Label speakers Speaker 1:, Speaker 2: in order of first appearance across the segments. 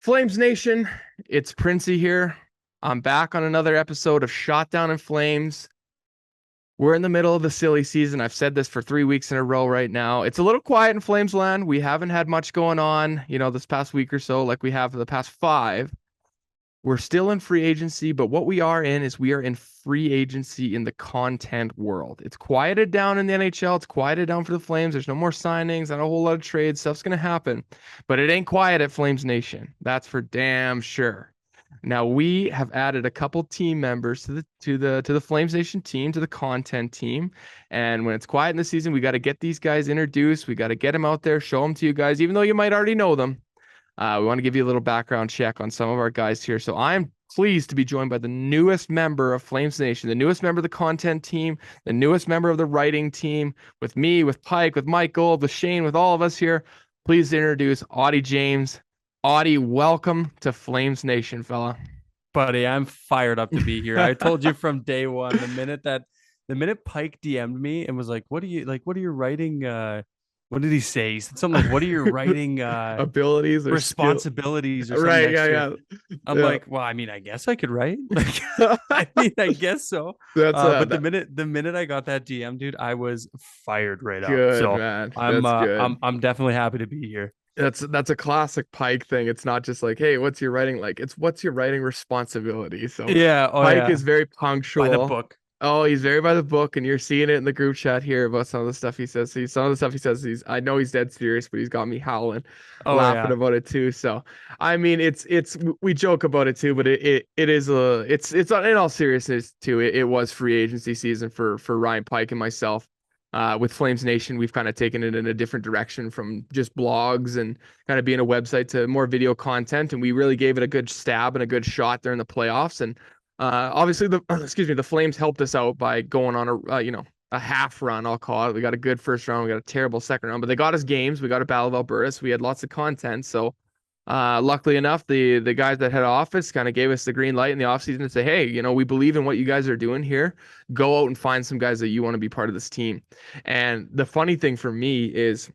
Speaker 1: Flames Nation, it's Printzy here. I'm back on another episode of Shot Down in Flames. We're in the middle of the silly season. I've said this for 3 weeks in a row right now. It's a little quiet in Flames land. We haven't had much going on, this past week or so, like we have for the past five. We're still in free agency, but what we are in is we are in free agency in the content world. It's quieted down in the NHL. It's quieted down for the Flames. There's no more signings, not a whole lot of trades. Stuff's going to happen, but it ain't quiet at Flames Nation. That's for damn sure. Now we have added a couple team members to the Flames Nation team, to the content team. And when it's quiet in the season, we got to get these guys introduced. We got to get them out there, show them to you guys, even though you might already know them. We want to give you a little background check on some of our guys here. So I'm pleased to be joined by the newest member of Flames Nation, the newest member of the content team, the newest member of the writing team, with me, with Pike, with Mike Gold, with Shane, with all of us here. Please introduce Auddie James. Auddie, welcome to Flames Nation, fella.
Speaker 2: Buddy, I'm fired up to be here. I told you from day one, the minute Pike DM'd me and was like, what are you writing? What did he say? He said something like, what are your writing
Speaker 1: Abilities or skill?
Speaker 2: responsibilities or something
Speaker 1: Right,
Speaker 2: next year?
Speaker 1: yeah,
Speaker 2: I'm
Speaker 1: yeah.
Speaker 2: like, well, I mean, I guess I could write. I guess so.
Speaker 1: That's
Speaker 2: But the minute I got that DM, dude, I was fired right up.
Speaker 1: good,
Speaker 2: So
Speaker 1: man.
Speaker 2: I'm
Speaker 1: That's
Speaker 2: uh
Speaker 1: good.
Speaker 2: I'm definitely happy to be here.
Speaker 1: That's a classic Pike thing. It's not just like, hey, what's your writing like? It's what's your writing responsibility. So
Speaker 2: Yeah, oh
Speaker 1: Pike
Speaker 2: yeah.
Speaker 1: is very
Speaker 2: By the
Speaker 1: punctual.
Speaker 2: book.
Speaker 1: Oh, he's very by the book, and you're seeing it in the group chat here about some of the stuff he says. See, some of the stuff he says, I know he's dead serious, but he's got me howling,
Speaker 2: Oh
Speaker 1: laughing
Speaker 2: yeah.
Speaker 1: about it too. So, I mean, we joke about it too, but it is it's in all seriousness too. It was free agency season for Ryan Pike and myself. With Flames Nation, we've kind of taken it in a different direction from just blogs and kind of being a website to more video content, and we really gave it a good stab and a good shot during the playoffs. And obviously the Flames helped us out by going on a half run, I'll call it. We got a good first round, we got a terrible second round, but they got us games. We got a Battle of Alberta, so we had lots of content. So luckily enough, the guys that head office kind of gave us the green light in the offseason to say, hey, we believe in what you guys are doing here. Go out and find some guys that you want to be part of this team. And the funny thing for me is,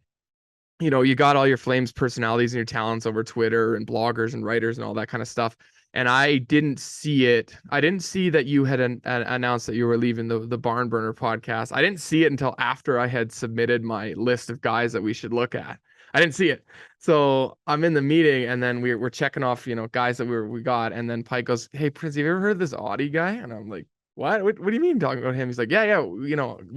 Speaker 1: you got all your Flames personalities and your talents over Twitter and bloggers and writers and all that kind of stuff. And I didn't see it. I didn't see that you had announced that you were leaving the Barn Burner podcast. I didn't see it until after I had submitted my list of guys that we should look at. I didn't see it. So I'm in the meeting, and then we're checking off, guys that we got. And then Pike goes, "Hey, Prince, have you ever heard of this Auddie guy?" And I'm like, what do you mean talking about him? He's like, yeah, why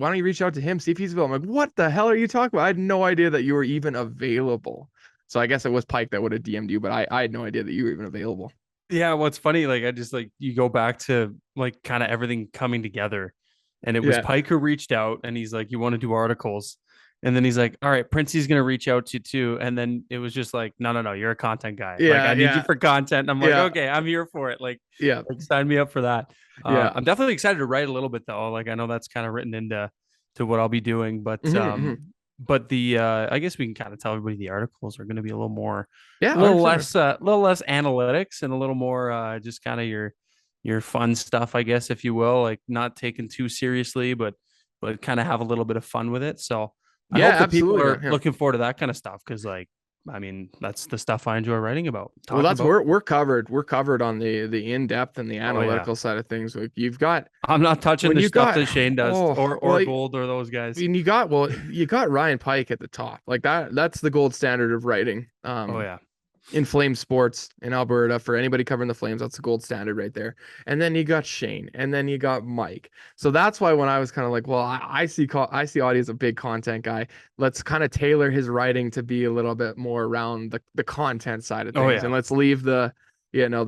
Speaker 1: don't you reach out to him, see if he's available? I'm like, what the hell are you talking about? I had no idea that you were even available. So I guess it was Pike that would have DM'd you, but I had no idea that you were even available.
Speaker 2: Yeah, what's funny, like I just like you go back to like kind of everything coming together. And it was
Speaker 1: Yeah.
Speaker 2: Pike who reached out and he's like, you want to do articles? And then he's like, all right, Princey's gonna reach out to you too. And then it was just like, no, you're a content guy. Like
Speaker 1: Yeah,
Speaker 2: I need you
Speaker 1: yeah,
Speaker 2: for content. And I'm like,
Speaker 1: yeah,
Speaker 2: okay, I'm here for it.
Speaker 1: yeah,
Speaker 2: Sign me up for that.
Speaker 1: yeah.
Speaker 2: I'm definitely excited to write a little bit though. Like I know that's kind of written into what I'll be doing, but
Speaker 1: Hmm.
Speaker 2: the I guess we can kind of tell everybody the articles are going to be a little more,
Speaker 1: Yeah,
Speaker 2: a little less analytics and a little more just kind of your fun stuff, I guess, if you will, like not taken too seriously, but kind of have a little bit of fun with it. So I
Speaker 1: yeah,
Speaker 2: hope that people
Speaker 1: absolutely, man.
Speaker 2: are
Speaker 1: Yeah.
Speaker 2: looking forward to that kind of stuff because, like, I mean, that's the stuff I enjoy writing about,
Speaker 1: Well,
Speaker 2: talking
Speaker 1: that's
Speaker 2: about.
Speaker 1: we're covered. We're covered on the in-depth and the
Speaker 2: Oh yeah,
Speaker 1: analytical side of things. Like you've got
Speaker 2: I'm not touching
Speaker 1: when
Speaker 2: the
Speaker 1: you
Speaker 2: stuff
Speaker 1: got
Speaker 2: that Shane does
Speaker 1: oh
Speaker 2: or
Speaker 1: well,
Speaker 2: Gold or those
Speaker 1: I
Speaker 2: guys.
Speaker 1: mean, you got Ryan Pike at the top. Like that's the gold standard of writing.
Speaker 2: Oh yeah.
Speaker 1: In flame sports in Alberta for anybody covering the Flames, that's the gold standard right there. And then you got Shane, and then you got Mike. So that's why when I was kind of like, well, I see Auddie as a big content guy. Let's kind of tailor his writing to be a little bit more around the content side of
Speaker 2: Oh
Speaker 1: things, and
Speaker 2: yeah.
Speaker 1: let's leave the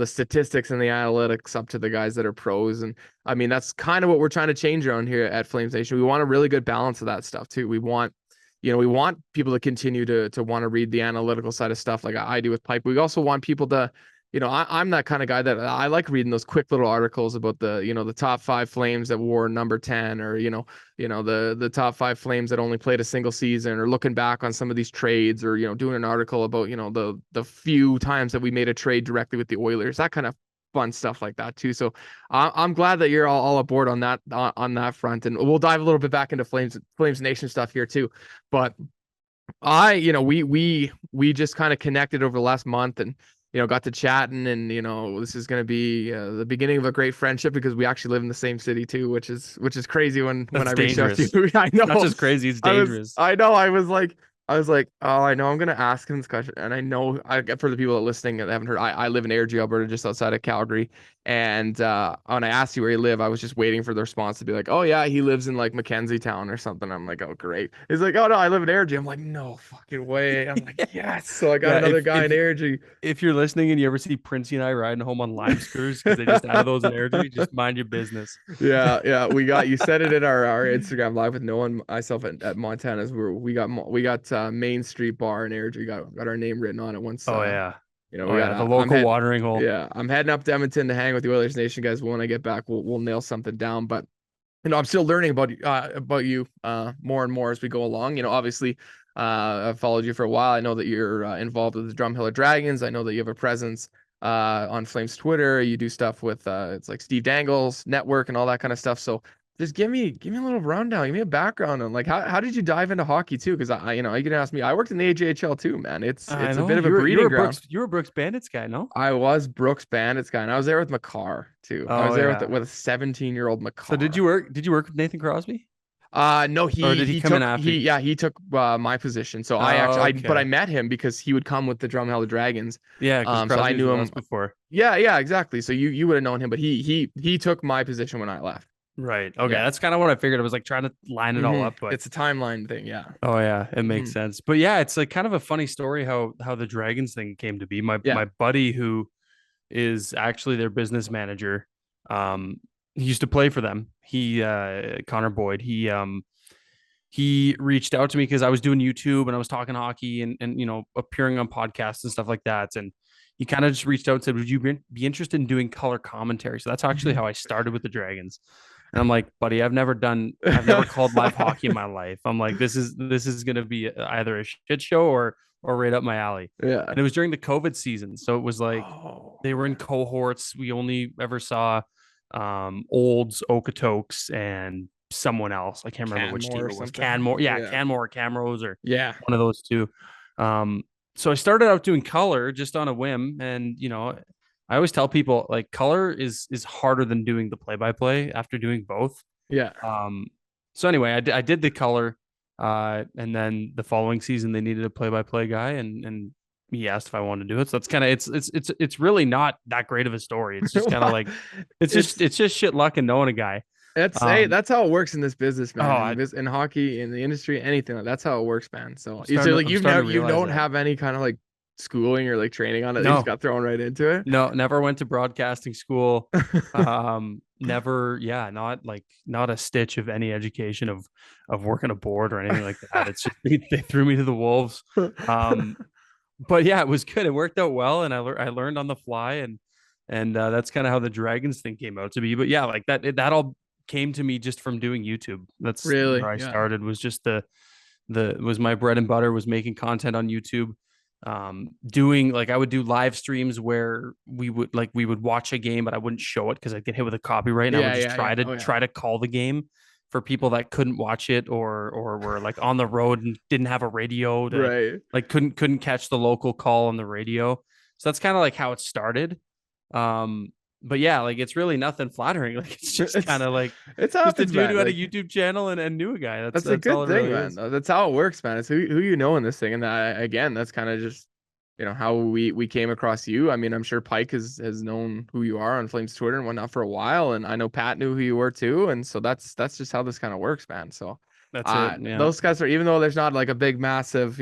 Speaker 1: statistics and the analytics up to the guys that are pros. And I mean, that's kind of what we're trying to change around here at Flames Nation. We want a really good balance of that stuff too. We want people to continue to want to read the analytical side of stuff like I do with Pipe. We also want people to, I'm that kind of guy that I like reading those quick little articles about the top five Flames that wore number 10, or, the top five Flames that only played a single season, or looking back on some of these trades, or, doing an article about, the few times that we made a trade directly with the Oilers, that kind of fun stuff like that too. So I'm glad that you're all aboard on that front, and we'll dive a little bit back into Flames Nation stuff here too. But we just kind of connected over the last month, and got to chatting, and this is going to be the beginning of a great friendship because we actually live in the same city too, which is crazy when
Speaker 2: That's
Speaker 1: I reached out to
Speaker 2: dangerous.
Speaker 1: you. I
Speaker 2: It's not
Speaker 1: know.
Speaker 2: just crazy, it's dangerous.
Speaker 1: I know. I was like, oh, I know I'm gonna ask him this question, and I know for the people that are listening that haven't heard, I live in Airdrie, Alberta, just outside of Calgary, and when I asked you where you live, I was just waiting for the response to be like, oh yeah, he lives in like Mackenzie Town or something. I'm like, oh great. He's like, oh no, I live in Airdrie. I'm like, no fucking way. I'm like, yes. So I got
Speaker 2: Yeah,
Speaker 1: another guy in Airdrie.
Speaker 2: if you're listening and you ever see Printzy and I riding home on lime scooters because they just added those in Airdrie, just mind your business.
Speaker 1: Yeah, yeah, we got you said it in our Instagram live with Noah and myself at Montana's. We got Main Street Bar in Airdrie. Got our name written on it once.
Speaker 2: Oh yeah.
Speaker 1: We
Speaker 2: Oh
Speaker 1: got.
Speaker 2: yeah. The local watering hole.
Speaker 1: Yeah, I'm heading up to Edmonton to hang with the Oilers Nation guys. When I get back, we'll nail something down. But I'm still learning about you more and more as we go along. Obviously, I've followed you for a while. I know that you're involved with the Drumheller Dragons. I know that you have a presence on Flames Twitter. You do stuff with it's like Steve Dangle's network and all that kind of stuff. So just give me a little rundown. Give me a background on like how did you dive into hockey too? Because you can ask me. I worked in the AJHL too, man.
Speaker 2: I
Speaker 1: It's a
Speaker 2: know
Speaker 1: bit of a breeding ground.
Speaker 2: You were a Brooks Bandits guy, no?
Speaker 1: I was Brooks Bandits guy, and I was there with McCarr too. I was
Speaker 2: Oh
Speaker 1: there
Speaker 2: yeah.
Speaker 1: with a 17-year-old
Speaker 2: So
Speaker 1: McCarr.
Speaker 2: did you work with Nathan Crosby?
Speaker 1: No,
Speaker 2: Or
Speaker 1: he
Speaker 2: did he
Speaker 1: he
Speaker 2: come in
Speaker 1: took
Speaker 2: after you?
Speaker 1: he took my position. So
Speaker 2: Oh,
Speaker 1: but I
Speaker 2: okay.
Speaker 1: met him because he would come with the Drumheller Dragons.
Speaker 2: Yeah, because
Speaker 1: So I
Speaker 2: Crosby was
Speaker 1: knew
Speaker 2: with
Speaker 1: him.
Speaker 2: us before.
Speaker 1: Yeah, yeah, exactly. So you would have known him, but he took my position when I left.
Speaker 2: Right. Okay.
Speaker 1: Yeah.
Speaker 2: That's kind of what I figured. I was like trying to line it all up, but
Speaker 1: It's a timeline thing. Yeah.
Speaker 2: oh yeah, it makes
Speaker 1: hmm
Speaker 2: sense. But yeah, it's like kind of a funny story how the Dragons thing came to be.
Speaker 1: Yeah.
Speaker 2: My buddy who is actually their business manager, he used to play for them. He Connor Boyd, he reached out to me because I was doing YouTube and I was talking hockey and appearing on podcasts and stuff like that. And he kind of just reached out and said, "Would you be interested in doing color commentary?" So that's actually how I started with the Dragons. And I'm like, buddy, I've never called live hockey in my life. I'm like, this is gonna be either a shit show or right up my alley.
Speaker 1: Yeah.
Speaker 2: And it was during the COVID season, so it was like
Speaker 1: Oh,
Speaker 2: they were in
Speaker 1: okay.
Speaker 2: cohorts. We only ever saw Olds, Okotoks, and someone else. I can't remember which
Speaker 1: Canmore
Speaker 2: team
Speaker 1: or
Speaker 2: it was.
Speaker 1: something.
Speaker 2: Canmore, yeah,
Speaker 1: Yeah.
Speaker 2: Canmore or Camrose or
Speaker 1: Yeah.
Speaker 2: one of those two. So I started out doing color just on a whim, and I always tell people like color is harder than doing the play by play after doing both.
Speaker 1: Yeah.
Speaker 2: Um, so anyway, I did the color, and then the following season they needed a play by play guy, and he asked if I wanted to do it. So that's kind of it's really not that great of a story. It's just kind of
Speaker 1: Well,
Speaker 2: like
Speaker 1: it's
Speaker 2: it's just shit luck and knowing a guy.
Speaker 1: hey,
Speaker 2: Um,
Speaker 1: that's how it works in this business,
Speaker 2: oh,
Speaker 1: man. In hockey, in the industry, anything. That's how it works, man. So you say like
Speaker 2: I'm starting to
Speaker 1: you
Speaker 2: realize
Speaker 1: don't
Speaker 2: that.
Speaker 1: have any kind of like schooling or like training on it. You just
Speaker 2: No,
Speaker 1: got thrown right into it.
Speaker 2: no, never went to broadcasting school. Never, yeah, not a stitch of any education of working a board or anything like that. It's just they threw me to the wolves. Um, but yeah, it was good. It worked out well, and I learned on the fly, and that's kind of how the Dragons thing came out to be. But yeah, like that all came to me just from doing YouTube. That's where
Speaker 1: Really?
Speaker 2: I
Speaker 1: Yeah.
Speaker 2: started. Was just the was my bread and butter was making content on YouTube. Doing like I would do live streams where we would watch a game, but I wouldn't show it because I'd get hit with a copyright, and I would
Speaker 1: Yeah,
Speaker 2: just
Speaker 1: yeah, yeah. Oh yeah.
Speaker 2: try to call the game for people that couldn't watch it or were like on the road and didn't have a radio to
Speaker 1: Right.
Speaker 2: like couldn't catch the local call on the radio. So that's kind of like how it started. Um, but yeah, like it's really nothing flattering. Like it's just kind
Speaker 1: It's
Speaker 2: of like
Speaker 1: it's
Speaker 2: just a
Speaker 1: happens,
Speaker 2: dude
Speaker 1: man.
Speaker 2: who had a
Speaker 1: Like
Speaker 2: YouTube channel and knew a guy.
Speaker 1: that's a
Speaker 2: That's all
Speaker 1: good
Speaker 2: it
Speaker 1: thing,
Speaker 2: really
Speaker 1: man.
Speaker 2: is.
Speaker 1: That's how it works, man. It's who you know in this thing, and that again, that's kind of just how we came across you. I mean, I'm sure Pike has known who you are on Flames Twitter and whatnot for a while, and I know Pat knew who you were too, and so that's just how this kind of works, man. So,
Speaker 2: That's it. Yeah.
Speaker 1: those guys are even though there's not like a big massive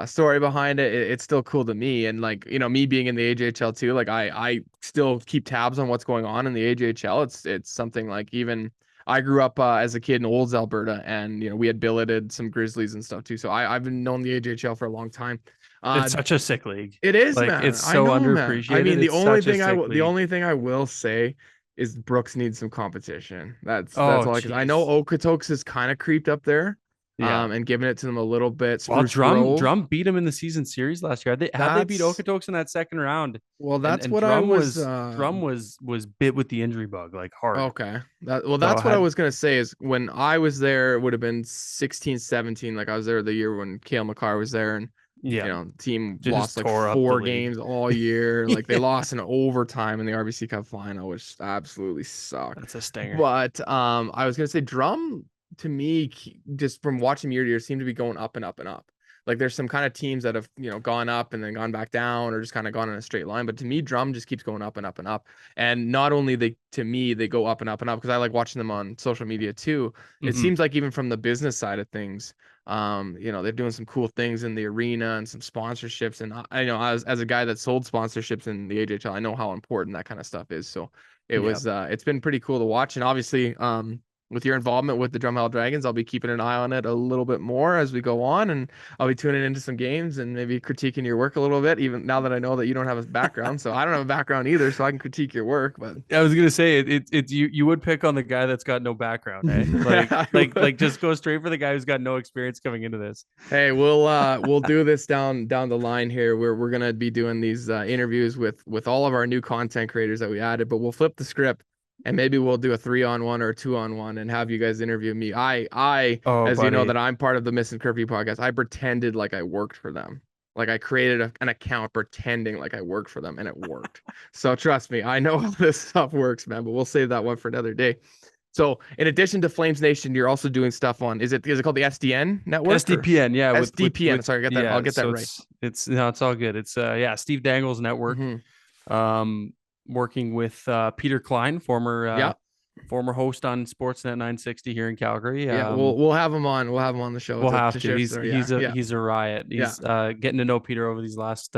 Speaker 1: story behind it, it's still cool to me. And like me being in the AJHL too, like I still keep tabs on what's going on in the AJHL. It's something like even I grew up as a kid in Olds, Alberta, and we had billeted some Grizzlies and stuff too. So I've been known the AJHL for a long time. Uh,
Speaker 2: It's such a sick league.
Speaker 1: it is,
Speaker 2: Like
Speaker 1: man.
Speaker 2: it's
Speaker 1: I
Speaker 2: so
Speaker 1: know, man. I
Speaker 2: underappreciated.
Speaker 1: mean,
Speaker 2: It's such a sick
Speaker 1: the
Speaker 2: league.
Speaker 1: only thing I will say is Brooks needs some competition. That's
Speaker 2: Oh,
Speaker 1: all. Because I know
Speaker 2: jeez.
Speaker 1: Okotoks is kind of creeped up there,
Speaker 2: Yeah.
Speaker 1: and giving it to them a little bit.
Speaker 2: Well,
Speaker 1: Spruce Grove.
Speaker 2: Drum beat him in the season series last year. Had they beat
Speaker 1: That's
Speaker 2: Okotoks in that second round,
Speaker 1: well,
Speaker 2: and
Speaker 1: that's what I was.
Speaker 2: Drum was bit with the injury bug like hard.
Speaker 1: Okay.
Speaker 2: So
Speaker 1: That's what I
Speaker 2: had
Speaker 1: was gonna say is when I was there, it would have been 16, 17. Like I was there the year when Kale McCarr was there, and
Speaker 2: Yeah,
Speaker 1: team
Speaker 2: just
Speaker 1: lost like
Speaker 2: tore up the
Speaker 1: 4
Speaker 2: league.
Speaker 1: games all year. Like they
Speaker 2: Yeah,
Speaker 1: lost in overtime in the RBC Cup final, which absolutely sucked.
Speaker 2: that's a stinger.
Speaker 1: But I was gonna say Drum to me, just from watching year to year, seem to be going up and up and up. Like there's some kind of teams that have gone up and then gone back down, or just kind of gone in a straight line. But to me, Drum just keeps going up and up and up. And not only to me they go up and up and up because I like watching them on social media too. It
Speaker 2: Hmm.
Speaker 1: seems like even from the business side of things, they're doing some cool things in the arena and some sponsorships. And I know as a guy that sold sponsorships in the AJHL, I know how important that kind of stuff is. So
Speaker 2: Yeah.
Speaker 1: it's been pretty cool to watch. And obviously, with your involvement with the Drumheller Dragons, I'll be keeping an eye on it a little bit more as we go on, and I'll be tuning into some games and maybe critiquing your work a little bit, even now that I know that you don't have a background. So I don't have a background either, so I can critique your work. But
Speaker 2: I was gonna say it's you would pick on the guy that's got no background, eh? Like just go straight for the guy who's got no experience coming into this.
Speaker 1: Hey, we'll do this down the line here. We're gonna be doing these interviews with all of our new content creators that we added, but we'll flip the script and maybe we'll do a 3-on-1 or a 2-on-1 and have you guys interview me.
Speaker 2: Oh,
Speaker 1: As you know,
Speaker 2: buddy.
Speaker 1: that I'm part of the Missing Curfew podcast. I pretended like I worked for them. Like I created an account pretending like I worked for them, and it worked. So trust me, I know how this stuff works, man. But we'll save that one for another day. So in addition to Flames Nation, you're also doing stuff on, is it called the SDN network or
Speaker 2: SDPN, yeah,
Speaker 1: SDPN? Sorry, I'll
Speaker 2: yeah,
Speaker 1: get that
Speaker 2: so
Speaker 1: right.
Speaker 2: it's no, it's all good. It's yeah, Steve Dangle's network.
Speaker 1: Hmm.
Speaker 2: Um Working with Peter Klein,
Speaker 1: Yeah,
Speaker 2: former host on Sportsnet 960 here in Calgary.
Speaker 1: yeah. We'll have him on. We'll have him on the show
Speaker 2: We'll
Speaker 1: to
Speaker 2: have to.
Speaker 1: share story. Yeah, yeah,
Speaker 2: He's a riot.
Speaker 1: yeah,
Speaker 2: He's getting to know Peter over these last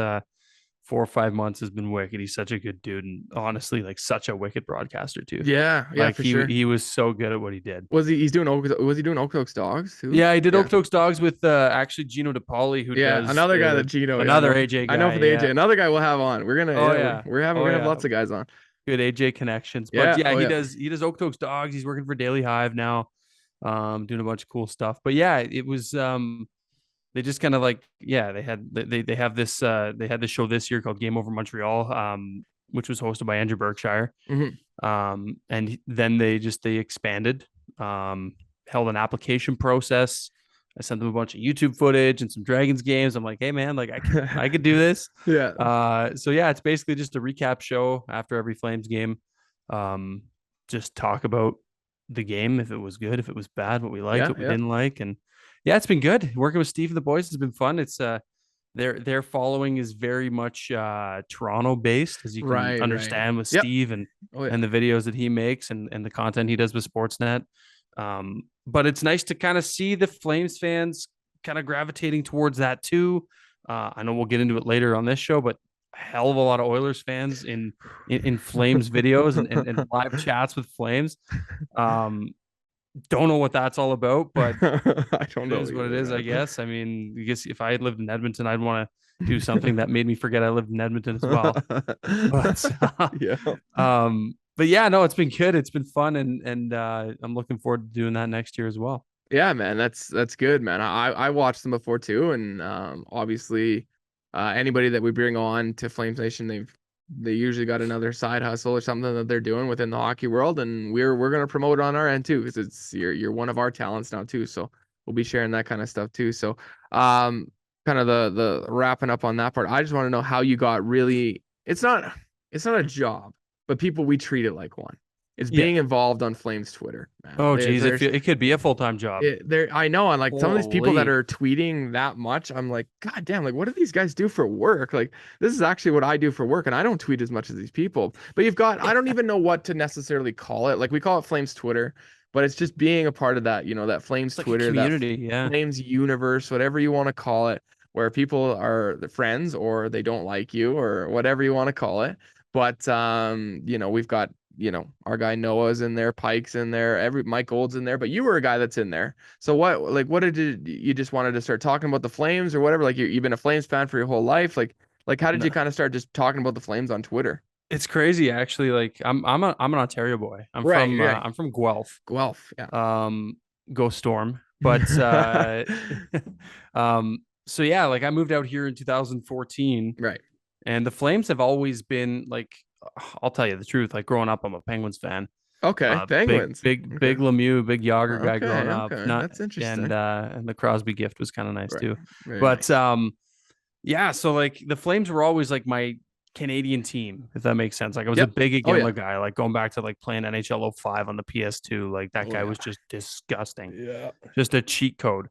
Speaker 2: 4 or 5 months has been wicked. He's such a good dude, and honestly, like such a wicked broadcaster too.
Speaker 1: yeah, yeah,
Speaker 2: Like
Speaker 1: for sure.
Speaker 2: he was so good at what he did.
Speaker 1: Was he doing Okotoks Dogs too?
Speaker 2: Yeah, he did
Speaker 1: Yeah.
Speaker 2: Okotoks Dogs with actually Gino DePauli, who
Speaker 1: Yeah,
Speaker 2: does
Speaker 1: another guy that Gino. Yeah,
Speaker 2: another AJ
Speaker 1: I know
Speaker 2: guy.
Speaker 1: for the AJ.
Speaker 2: Yeah.
Speaker 1: Another guy we'll have on. We're gonna
Speaker 2: Oh
Speaker 1: yeah,
Speaker 2: yeah.
Speaker 1: we're
Speaker 2: Oh
Speaker 1: gonna have
Speaker 2: yeah.
Speaker 1: lots of guys on.
Speaker 2: Good AJ connections. But
Speaker 1: Yeah.
Speaker 2: yeah,
Speaker 1: Oh yeah.
Speaker 2: he does Okotoks Dogs. He's working for Daily Hive now, doing a bunch of cool stuff. But yeah, it was they just kind of like yeah, they have this they had this show this year called Game Over Montreal, which was hosted by Andrew Berkshire.
Speaker 1: Hmm.
Speaker 2: And then they expanded, held an application process. I sent them a bunch of YouTube footage and some Dragons games. I'm like, hey man, like I could do this.
Speaker 1: Yeah.
Speaker 2: So yeah, it's basically just a recap show after every Flames game. Um, just talk about the game, if it was good, if it was bad, what we liked,
Speaker 1: Yeah.
Speaker 2: what we
Speaker 1: Yeah.
Speaker 2: didn't like, and yeah, it's been good. Working with Steve and the boys has been fun. It's their following is very much Toronto based, as you can
Speaker 1: Right. Right.
Speaker 2: understand with
Speaker 1: Yep.
Speaker 2: Steve
Speaker 1: Oh yeah.
Speaker 2: and the videos that he makes and the content he does with Sportsnet. But it's nice to kind of see the Flames fans kind of gravitating towards that too. I know we'll get into it later on this show, but a hell of a lot of Oilers fans in Flames videos and live chats with Flames. Don't know what that's all about, but
Speaker 1: I don't
Speaker 2: it
Speaker 1: know
Speaker 2: is what it
Speaker 1: either,
Speaker 2: is, I
Speaker 1: man.
Speaker 2: guess. I mean, I guess if I had lived in Edmonton, I'd want to do something that made me forget I lived in Edmonton as well. But
Speaker 1: Yeah.
Speaker 2: but yeah, no, it's been good. It's been fun, and I'm looking forward to doing that next year as well.
Speaker 1: Yeah, man, that's good, man. I watched them before too, and obviously, anybody that we bring on to Flames Nation, they usually got another side hustle or something that they're doing within the hockey world, and we're gonna promote it on our end too, because it's you're one of our talents now too. So we'll be sharing that kind of stuff too. So, kind of the wrapping up on that part. I just want to know how you got really. It's not a job, but we treat it like one. It's
Speaker 2: Yeah.
Speaker 1: being involved on Flames Twitter, man.
Speaker 2: Oh, geez, it could be a full time job.
Speaker 1: I know, and like some of these people that
Speaker 2: Holy.
Speaker 1: are tweeting that much, I'm like, God damn, like what do these guys do for work? Like this is actually what I do for work, and I don't tweet as much as these people. But I don't even know what to necessarily call it. Like we call it Flames Twitter, but it's just being a part of that, that Flames
Speaker 2: It's like a
Speaker 1: Twitter, that
Speaker 2: community, yeah.
Speaker 1: Flames universe, whatever you want to call it, where people are the friends or they don't like you or whatever you want to call it. But we've got our guy Noah's in there, Pike's in there, Mike Gold's in there, but you were a guy that's in there. So what did you just wanted to start talking about the Flames or whatever? Like you've been a Flames fan for your whole life. Like how did you
Speaker 2: No,
Speaker 1: kind of start just talking about the Flames on Twitter?
Speaker 2: it's crazy actually. Like I'm an Ontario boy.
Speaker 1: Right, right.
Speaker 2: I'm from Guelph.
Speaker 1: Guelph, yeah.
Speaker 2: Go Storm. But so yeah, like I moved out here in 2014,
Speaker 1: Right.
Speaker 2: and the Flames have always been like, I'll tell you the truth. Like growing up, I'm a Penguins fan.
Speaker 1: Okay, Penguins.
Speaker 2: Big Lemieux, big Yager guy growing up.
Speaker 1: Okay,
Speaker 2: Not
Speaker 1: that's interesting.
Speaker 2: and the Crosby gift was kind of nice
Speaker 1: Right.
Speaker 2: too.
Speaker 1: Very
Speaker 2: But
Speaker 1: nice.
Speaker 2: Yeah, so like the Flames were always like my Canadian team, if that makes sense. Like I was a
Speaker 1: Yep.
Speaker 2: big
Speaker 1: Oh yeah.
Speaker 2: Iginla guy, like going back to like playing NHL 05 on the PS2. Like that
Speaker 1: Oh
Speaker 2: guy
Speaker 1: yeah.
Speaker 2: was just disgusting,
Speaker 1: Yeah.
Speaker 2: just a cheat code.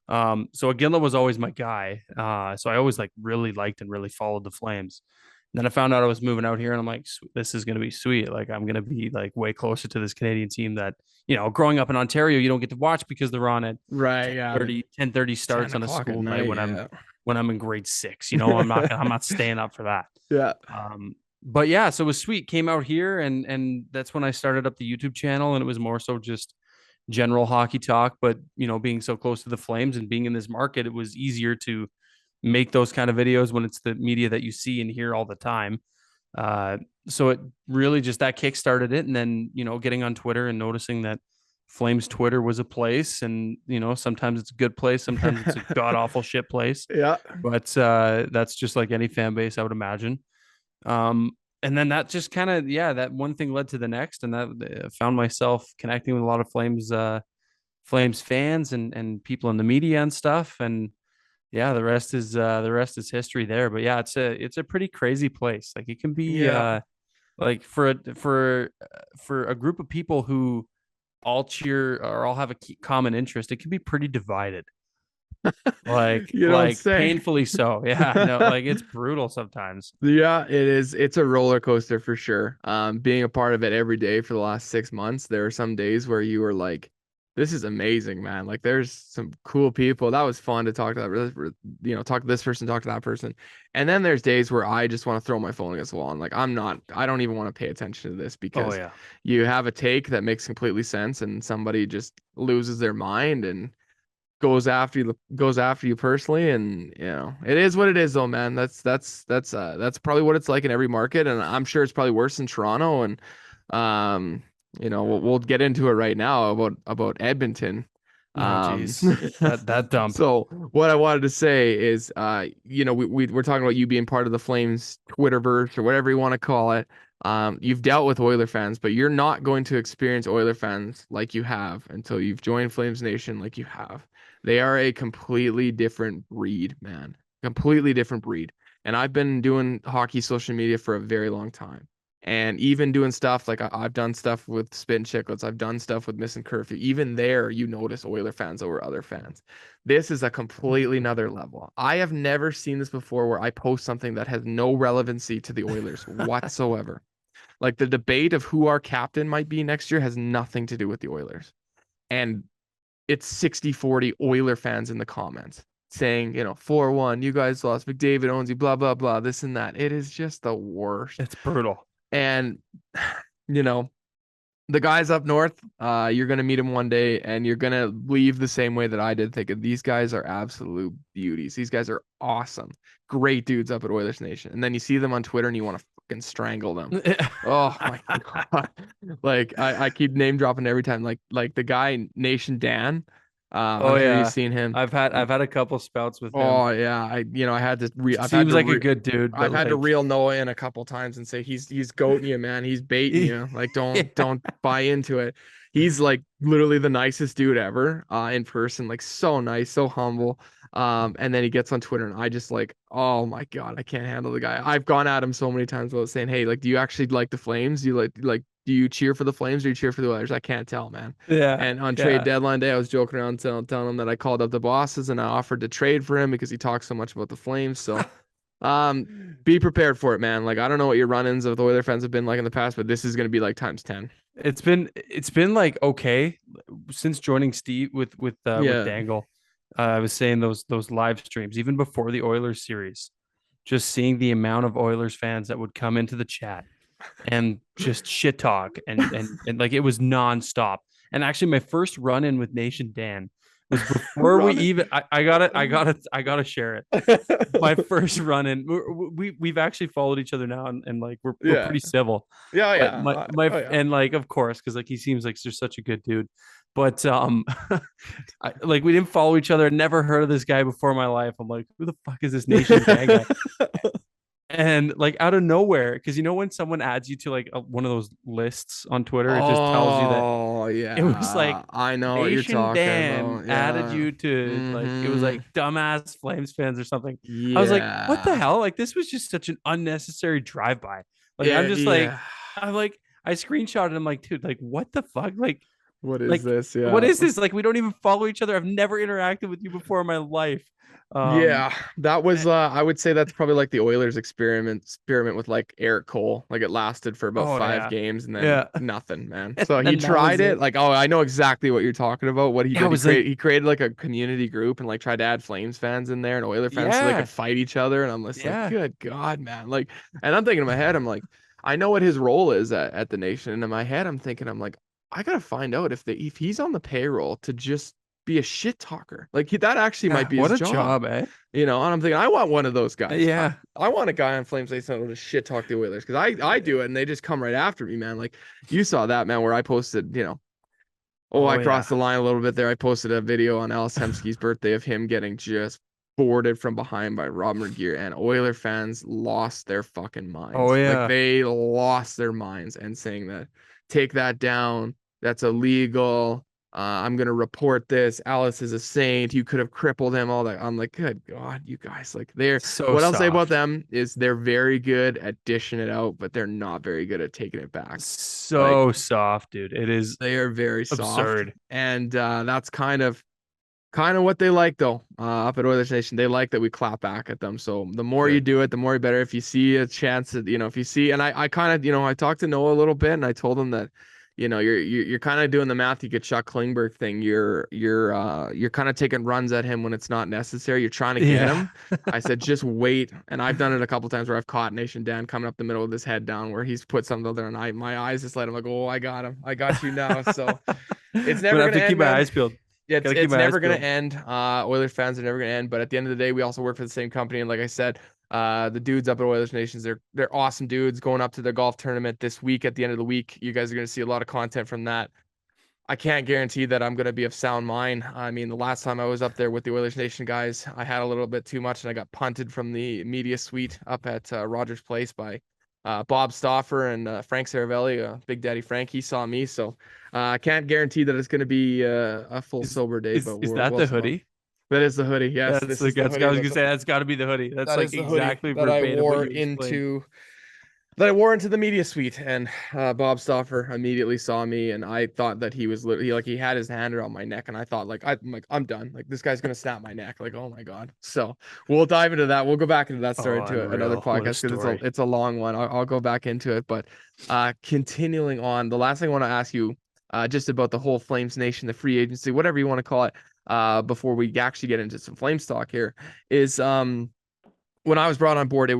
Speaker 2: So Iginla was always my guy. So I always like really liked and really followed the Flames. And then I found out I was moving out here, and I'm like, this is gonna be sweet. Like I'm gonna be like way closer to this Canadian team that growing up in Ontario, you don't get to watch because they're on at
Speaker 1: Right. Yeah.
Speaker 2: 10:30
Speaker 1: 10
Speaker 2: starts on a
Speaker 1: o'clock at
Speaker 2: school night
Speaker 1: night. Yeah.
Speaker 2: when I'm in grade 6. I'm not staying up for that.
Speaker 1: Yeah.
Speaker 2: But yeah, so it was sweet. Came out here, and that's when I started up the YouTube channel, and it was more so just general hockey talk. But being so close to the Flames and being in this market, it was easier to make those kind of videos when it's the media that you see and hear all the time. Uh, so it really just that kick started it, and then getting on Twitter and noticing that Flames Twitter was a place, and sometimes it's a good place, sometimes it's a god awful shit place.
Speaker 1: Yeah.
Speaker 2: But that's just like any fan base, I would imagine. Um, and then that just kind of that one thing led to the next, and that found myself connecting with a lot of Flames fans and people in the media and stuff, and yeah, the rest is history there. But yeah, it's a pretty crazy place. Like it can be
Speaker 1: Yeah.
Speaker 2: like for a group of people who all cheer or all have a common interest, it can be pretty divided. Like
Speaker 1: You don't
Speaker 2: like
Speaker 1: say.
Speaker 2: painfully so. Yeah, no, like it's brutal sometimes.
Speaker 1: Yeah, it is. It's a roller coaster for sure. Being a part of it every day for the last 6 months, there are some days where you were like, "This is amazing, man! Like, there's some cool people. That was fun to talk to talk to this person, talk to that person." And then there's days where I just want to throw my phone against the wall and like, I don't even want to pay attention to this
Speaker 2: Oh
Speaker 1: because
Speaker 2: yeah.
Speaker 1: you have a take that makes completely sense and somebody just loses their mind and goes after you personally, and it is what it is though, man. That's probably what it's like in every market, and I'm sure it's probably worse in Toronto. And um we'll get into it right now about Edmonton.
Speaker 2: Oh
Speaker 1: um
Speaker 2: geez. That dump.
Speaker 1: so what I wanted to say is we're talking about you being part of the Flames Twitterverse or whatever you want to call it. You've dealt with Oiler fans, but you're not going to experience Oiler fans like you have until you've joined Flames Nation like you have. They are a completely different breed, man. Completely different breed. And I've been doing hockey social media for a very long time. And even doing stuff like I've done stuff with Spin Chicklets, I've done stuff with Missing Curfew. Even there, you notice Oiler fans over other fans. This is a completely another level. I have never seen this before where I post something that has no relevancy to the Oilers whatsoever. Like the debate of who our captain might be next year has nothing to do with the Oilers. And it's 60-40 Oiler fans in the comments saying, 4-1, you guys lost, McDavid owns you, blah, blah, blah, this and that. It is just the worst.
Speaker 2: It's brutal.
Speaker 1: And, you know, the guys up north, you're going to meet them one day and you're going to leave the same way that I did, thinking these guys are absolute beauties. These guys are awesome. Great dudes up at Oilers Nation. And then you see them on Twitter and you want to fucking strangle them. Oh my God. Like I keep name dropping every time. Like the guy Nation Dan.
Speaker 2: Oh
Speaker 1: I'm sure you've
Speaker 2: yeah.
Speaker 1: seen him.
Speaker 2: I've had a couple spouts with him.
Speaker 1: Oh yeah. I had to
Speaker 2: Seems like a good dude, but
Speaker 1: I've had to
Speaker 2: like
Speaker 1: reel Noah in a couple times and say he's goating you, man. He's baiting you. Like
Speaker 2: yeah.
Speaker 1: don't buy into it. He's like literally the nicest dude ever, in person, like so nice, so humble. And then he gets on Twitter and I just like, oh my God, I can't handle the guy. I've gone at him so many times about saying, hey, like, do you actually like the Flames? Do you do you cheer for the Flames or do you cheer for the Oilers? I can't tell, man.
Speaker 2: Yeah.
Speaker 1: And on trade
Speaker 2: Yeah.
Speaker 1: deadline day, I was joking around telling him that I called up the bosses and I offered to trade for him because he talks so much about the Flames. So be prepared for it, man. Like I don't know what your run-ins with Oiler fans have been like in the past, but this is gonna be like times 10.
Speaker 2: It's been like okay since joining Steve with
Speaker 1: Yeah.
Speaker 2: Dangle. I was saying those live streams even before the Oilers series, just seeing the amount of Oilers fans that would come into the chat and just shit talk and like it was nonstop. And actually, my first run in with Nation Dan was before we
Speaker 1: Run
Speaker 2: even. I gotta share it. My
Speaker 1: it.
Speaker 2: first run in. We've actually followed each other now, and like we're
Speaker 1: Yeah.
Speaker 2: pretty civil.
Speaker 1: Yeah,
Speaker 2: But
Speaker 1: yeah.
Speaker 2: my
Speaker 1: Oh yeah.
Speaker 2: and like of course, because like he seems like just such a good dude. But like we didn't follow each other. Never heard of this guy before in my life. I'm like, who the fuck is this Nation Dan guy? And like out of nowhere, because you know when someone adds you to like one of those lists on Twitter, it just tells you that
Speaker 1: Oh
Speaker 2: it was
Speaker 1: yeah,
Speaker 2: like
Speaker 1: I know what you're
Speaker 2: Nation
Speaker 1: talking
Speaker 2: Dan
Speaker 1: about.
Speaker 2: added
Speaker 1: Yeah.
Speaker 2: you to like it was
Speaker 1: Mm-hmm.
Speaker 2: like dumbass Flames fans or something. I was like, what the
Speaker 1: Yeah.
Speaker 2: hell? Like this was just such an unnecessary drive by. Like I'm
Speaker 1: Yeah,
Speaker 2: just like
Speaker 1: yeah.
Speaker 2: I'm like I screenshotted. I'm like, dude, like what the fuck?
Speaker 1: What is
Speaker 2: Like
Speaker 1: this?
Speaker 2: what
Speaker 1: Yeah.
Speaker 2: is this? Like we don't even follow each other. I've never interacted with you before in my life. Um,
Speaker 1: Yeah, that was
Speaker 2: eh,
Speaker 1: I would say that's probably like the Oilers experiment with like Eric Cole. Like it lasted for about
Speaker 2: oh
Speaker 1: 5 games and then
Speaker 2: yeah,
Speaker 1: nothing, man.
Speaker 2: and
Speaker 1: So he
Speaker 2: then that was
Speaker 1: tried it.
Speaker 2: it.
Speaker 1: Like, oh, I know exactly what you're talking about. What he
Speaker 2: Yeah, I
Speaker 1: did,
Speaker 2: was like,
Speaker 1: he created like a community group and like tried to add Flames fans in there and Oiler fans so they could
Speaker 2: yeah,
Speaker 1: fight each other. And I'm just like,
Speaker 2: yeah.
Speaker 1: good God, man. Like, and I'm thinking in my head, I'm like, I know what his role is at the Nation. And in my head, I'm thinking, I'm like, I gotta find out if he's on the payroll to just be a shit talker. Like that actually might
Speaker 2: Yeah,
Speaker 1: be
Speaker 2: what
Speaker 1: his
Speaker 2: a
Speaker 1: job.
Speaker 2: job, eh?
Speaker 1: And I'm thinking, I want one of those guys.
Speaker 2: Yeah.
Speaker 1: I want a guy on Flames Nation that'll just shit talk the Oilers because I do it and they just come right after me, man. Like you saw that, man, where I posted,
Speaker 2: Oh
Speaker 1: I crossed
Speaker 2: yeah.
Speaker 1: the line a little bit there. I posted a video on Alice Hemsky's birthday of him getting just boarded from behind by Rob McGear, and Oiler fans lost their fucking
Speaker 2: Oh
Speaker 1: minds. Like
Speaker 2: yeah.
Speaker 1: they lost their minds and saying that, take that down. That's illegal. I'm gonna report this. Alice is a saint. You could have crippled him. All that. I'm like, good God, you guys. Like,
Speaker 2: So
Speaker 1: what I'll say about
Speaker 2: soft.
Speaker 1: them is they're very good at dishing it out, but they're not very good at taking it back. Like,
Speaker 2: So soft, dude. It is
Speaker 1: they are very soft,
Speaker 2: absurd.
Speaker 1: and that's kind of what they like though. Up at Oilers Nation, they like that we clap back at them. So the more you
Speaker 2: Good.
Speaker 1: do it, the more you better. If you see a chance that if you see, and I kind of I talked to Noah a little bit, and I told him that you're kind of doing the Matthew Tkachuk Klingberg thing. You're kind of taking runs at him when it's not necessary. You're trying to get
Speaker 2: Yeah.
Speaker 1: him. I said just wait, and I've done it a couple times where I've caught Nation Dan coming up the middle with his head down, where he's put something there, and my eyes just let him like, oh, I got him, I got you now. So
Speaker 2: I'm
Speaker 1: it's
Speaker 2: gonna
Speaker 1: never
Speaker 2: have
Speaker 1: gonna
Speaker 2: to keep
Speaker 1: end,
Speaker 2: my
Speaker 1: man.
Speaker 2: eyes peeled.
Speaker 1: Yeah, it's
Speaker 2: Gotta keep
Speaker 1: it's
Speaker 2: my eyes
Speaker 1: never gonna
Speaker 2: peeled.
Speaker 1: end. Oilers fans are never gonna end. But at the end of the day, we also work for the same company. And like I said, the dudes up at Oilers Nations, they're awesome dudes. Going up to the golf tournament this week. At the end of the week, you guys are gonna see a lot of content from that. I can't guarantee that I'm gonna be of sound mind. I mean, the last time I was up there with the Oilers Nation guys, I had a little bit too much, and I got punted from the media suite up at Rogers Place by Bob Stauffer and Frank Saravelli, Big Daddy Frank. He saw me, so I can't guarantee that it's going to be a full
Speaker 2: Is
Speaker 1: sober day, but
Speaker 2: is
Speaker 1: we'll
Speaker 2: that
Speaker 1: we'll
Speaker 2: the
Speaker 1: see.
Speaker 2: hoodie?
Speaker 1: That is the hoodie. Yes,
Speaker 2: That's
Speaker 1: this
Speaker 2: like
Speaker 1: is the
Speaker 2: I
Speaker 1: hoodie.
Speaker 2: was gonna say that's gotta be the hoodie. That's
Speaker 1: That
Speaker 2: like
Speaker 1: is the hoodie
Speaker 2: exactly verbatim what you explained.
Speaker 1: that I wore into the media suite, and Bob Stauffer immediately saw me, and I thought that he was literally like he had his hand around my neck, and I thought like I'm done. Like this guy's gonna snap my neck. Like oh my god. So we'll dive into that. We'll go back into that story
Speaker 2: Oh,
Speaker 1: into another
Speaker 2: unreal. What a
Speaker 1: podcast because
Speaker 2: story.
Speaker 1: it's a long one. I'll go back into it, but continuing on, the last thing I want to ask you, just about the whole Flames Nation, the free agency, whatever you want to call it, before we actually get into some Flames talk here, is when I was brought on board,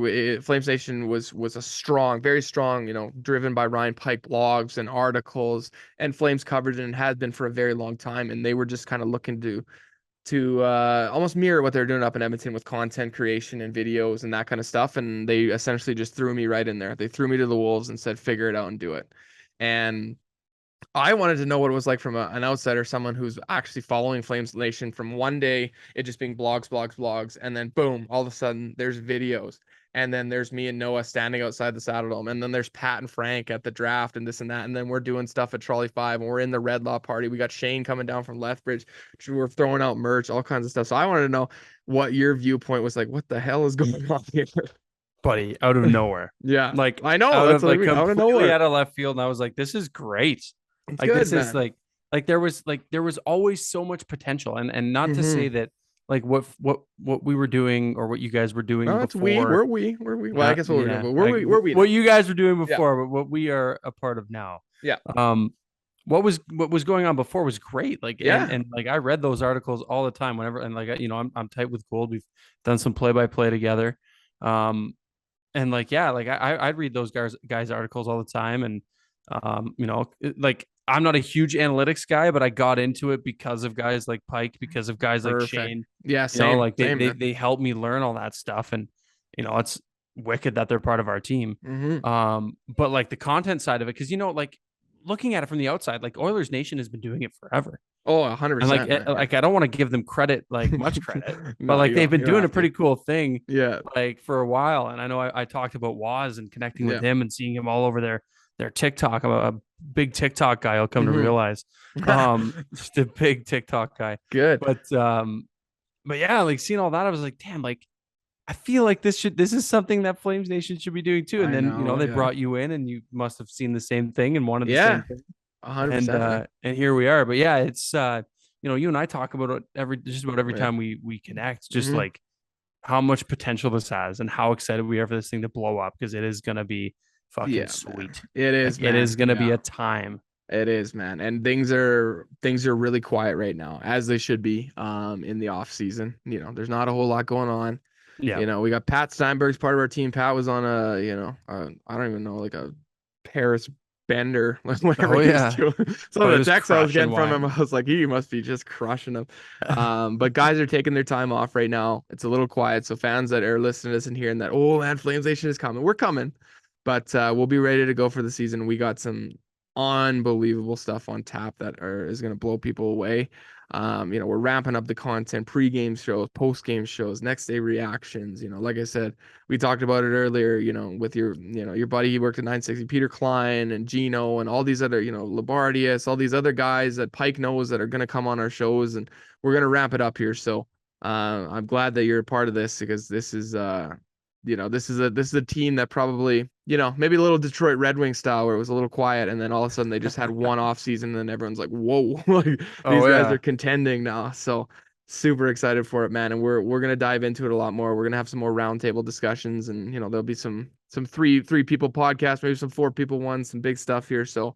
Speaker 1: Flames Nation was a strong, very strong, driven by Ryan Pike blogs and articles and Flames coverage, and has been for a very long time. And they were just kind of looking to almost mirror what they're doing up in Edmonton with content creation and videos and that kind of stuff. And they essentially just threw me right in there. They threw me to the wolves and said, figure it out and do it. And I wanted to know what it was like from an outsider, someone who's actually following Flames Nation from one day, it just being blogs, blogs, blogs, and then boom, all of a sudden there's videos. And then there's me and Noah standing outside the Saddle Dome. And then there's Pat and Frank at the draft and this and that. And then we're doing stuff at Trolley 5 and we're in the Red Law party. We got Shane coming down from Lethbridge. We're throwing out merch, all kinds of stuff. So I wanted to know what your viewpoint was like. What the hell is going on here?
Speaker 2: Buddy, out of nowhere.
Speaker 1: Yeah,
Speaker 2: Like
Speaker 1: I know.
Speaker 2: out
Speaker 1: That's
Speaker 2: of
Speaker 1: what I
Speaker 2: like
Speaker 1: mean. Out of
Speaker 2: completely
Speaker 1: nowhere.
Speaker 2: out of left field. And I was like, this is great.
Speaker 1: It's
Speaker 2: Like
Speaker 1: good,
Speaker 2: this is
Speaker 1: man.
Speaker 2: there was always so much potential. And not to
Speaker 1: Mm-hmm.
Speaker 2: say that like what we were doing or what you guys were doing
Speaker 1: No, it's we.
Speaker 2: before.
Speaker 1: We're we. Well, I
Speaker 2: Not
Speaker 1: guess what we're doing,
Speaker 2: yeah,
Speaker 1: but
Speaker 2: like
Speaker 1: we're we
Speaker 2: what
Speaker 1: now.
Speaker 2: you guys were doing
Speaker 1: Yeah.
Speaker 2: before, but what we are a part of now.
Speaker 1: Yeah.
Speaker 2: Um what was going on before was great. Like
Speaker 1: Yeah.
Speaker 2: and like I read those articles all the time whenever and like I'm tight with Gold. We've done some play by play together. Um and like yeah, like I'd read those guys articles all the time and like I'm not a huge analytics guy, but I got into it because of guys like Pike, because of guys like
Speaker 1: Perfect.
Speaker 2: Shane.
Speaker 1: Yeah. Same.
Speaker 2: Like
Speaker 1: Same, man.
Speaker 2: they helped me learn all that stuff, and it's wicked that they're part of our team.
Speaker 1: Mm-hmm.
Speaker 2: But like the content side of it, because like looking at it from the outside, like Oilers Nation has been doing it forever.
Speaker 1: Oh,
Speaker 2: And
Speaker 1: 100%, man. Yeah.
Speaker 2: like I don't want to give them credit, like much credit, but
Speaker 1: No,
Speaker 2: like they've been
Speaker 1: you don't
Speaker 2: doing a
Speaker 1: have to.
Speaker 2: pretty cool thing
Speaker 1: Yeah.
Speaker 2: like for a while. And I know I talked about Waz and connecting with
Speaker 1: Yeah.
Speaker 2: him and seeing him all over their TikTok. I'm a big TikTok guy, I'll come to
Speaker 1: Hmm.
Speaker 2: realize. Just a big TikTok guy.
Speaker 1: Good.
Speaker 2: But yeah, like seeing all that, I was like, damn, like I feel like this is something that Flames Nation should be doing too. And
Speaker 1: I
Speaker 2: then,
Speaker 1: know.
Speaker 2: they
Speaker 1: Yeah.
Speaker 2: brought you in and you must have seen the same thing and wanted the
Speaker 1: Yeah.
Speaker 2: same thing.
Speaker 1: 100%, man.
Speaker 2: And here we are. But yeah, it's you and I talk about it just about every
Speaker 1: Yeah.
Speaker 2: time we connect, just
Speaker 1: Hmm.
Speaker 2: like how much potential this has and how excited we are for this thing to blow up because it is gonna be fucking
Speaker 1: Yeah, man.
Speaker 2: sweet.
Speaker 1: It
Speaker 2: Like
Speaker 1: is,
Speaker 2: it is
Speaker 1: man.
Speaker 2: gonna be
Speaker 1: Yeah.
Speaker 2: a time.
Speaker 1: It is, man. And things are really quiet right now, as they should be, in the off season. There's not a whole lot going on.
Speaker 2: Yeah.
Speaker 1: We got Pat Steinberg's part of our team. Pat was on I don't even know, like a Paris bender, like whatever
Speaker 2: Oh
Speaker 1: he was
Speaker 2: yeah.
Speaker 1: doing. Some
Speaker 2: Oh,
Speaker 1: of
Speaker 2: he
Speaker 1: the
Speaker 2: was
Speaker 1: texts I was
Speaker 2: crushing
Speaker 1: getting from him,
Speaker 2: wine.
Speaker 1: I was like, he must be just crushing them. But guys are taking their time off right now. It's a little quiet. So fans that are listening to this and hearing that, oh man, Flames Nation is coming. We're coming. But we'll be ready to go for the season. We got some unbelievable stuff on tap that is going to blow people away. We're ramping up the content, pre-game shows, post-game shows, next day reactions. Like I said, we talked about it earlier, with your buddy, he worked at 960, Peter Klein and Gino and all these other, Labardius, all these other guys that Pike knows that are going to come on our shows, and we're going to ramp it up here. So I'm glad that you're a part of this, because this is a team that probably, maybe a little Detroit Red Wing style, where it was a little quiet, and then all of a sudden they just had one off season, and then everyone's like, whoa, like
Speaker 2: Oh
Speaker 1: these guys are
Speaker 2: yeah.
Speaker 1: contending now. So super excited for it, man. And we're gonna dive into it a lot more. We're gonna have some more roundtable discussions, and there'll be some three people podcasts, maybe some four people ones, some big stuff here. So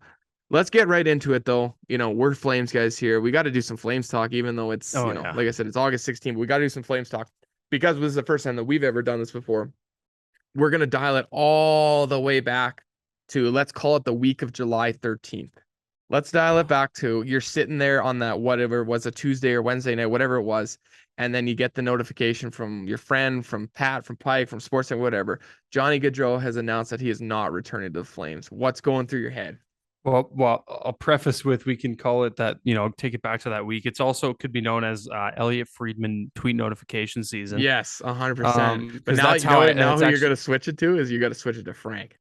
Speaker 1: let's get right into it, though. We're Flames guys here. We got to do some Flames talk, even though it's,
Speaker 2: Oh yeah.
Speaker 1: like I said, it's August 16th, but we got to do some Flames talk, because this is the first time that we've ever done this before. We're going to dial it all the way back to, let's call it the week of July 13th. Let's dial it back to, you're sitting there on that, whatever it was, a Tuesday or Wednesday night, whatever it was. And then you get the notification from your friend, from Pat, from Pike, from Sportsnet, whatever. Johnny Gaudreau has announced that he is not returning to the Flames. What's going through your head?
Speaker 2: Well, I'll preface with we can call it that, take it back to that week. It's also could be known as Elliott Friedman tweet notification season.
Speaker 1: Yes, 100%. But
Speaker 2: Because
Speaker 1: now,
Speaker 2: that's how
Speaker 1: now
Speaker 2: it's
Speaker 1: who you're going
Speaker 2: actually.
Speaker 1: to switch it to is, you got to switch it to Frank.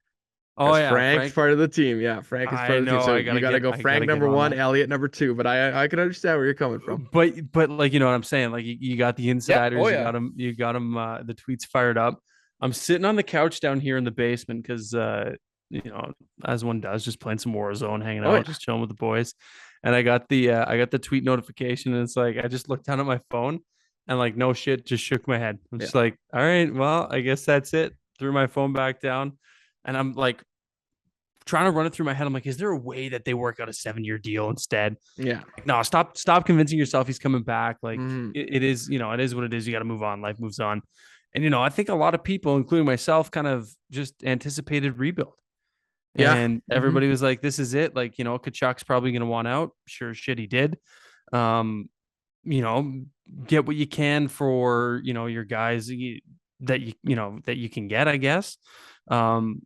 Speaker 2: Oh
Speaker 1: Because
Speaker 2: yeah,
Speaker 1: Frank's
Speaker 2: Frank.
Speaker 1: part of the team. Yeah, Frank is
Speaker 2: I
Speaker 1: part of the team.
Speaker 2: know
Speaker 1: So you got to go
Speaker 2: I
Speaker 1: Frank
Speaker 2: gotta get
Speaker 1: number
Speaker 2: on
Speaker 1: one,
Speaker 2: that.
Speaker 1: Elliott number two. But I can understand where you're coming from.
Speaker 2: But like you know what I'm saying. Like you got the
Speaker 1: Yeah. Oh
Speaker 2: insiders,
Speaker 1: yeah.
Speaker 2: you got them. The tweets fired up. I'm sitting on the couch down here in the basement because you know as one does, just playing some Warzone, hanging
Speaker 1: Oh
Speaker 2: out,
Speaker 1: yeah.
Speaker 2: just chilling with the boys. And I got the tweet notification, and it's like I just looked down at my phone, and like no shit, just shook my head. I'm
Speaker 1: Yeah.
Speaker 2: just like, all right, well, I guess that's it. Threw my phone back down, and I'm like trying to run it through my head. I'm like, is there a way that they work out a 7-year deal instead?
Speaker 1: Yeah.
Speaker 2: Like, no, stop convincing yourself he's coming back. Like
Speaker 1: Mm-hmm.
Speaker 2: it is, it is what it is. You got to move on. Life moves on. And I think a lot of people, including myself, kind of just anticipated rebuild.
Speaker 1: Yeah.
Speaker 2: And
Speaker 1: Mm-hmm.
Speaker 2: everybody was like, this is it. Like, Kachuk's probably going to want out. Sure shit, he did. Um, you know, get what you can for, your guys that you can get, I guess. Um,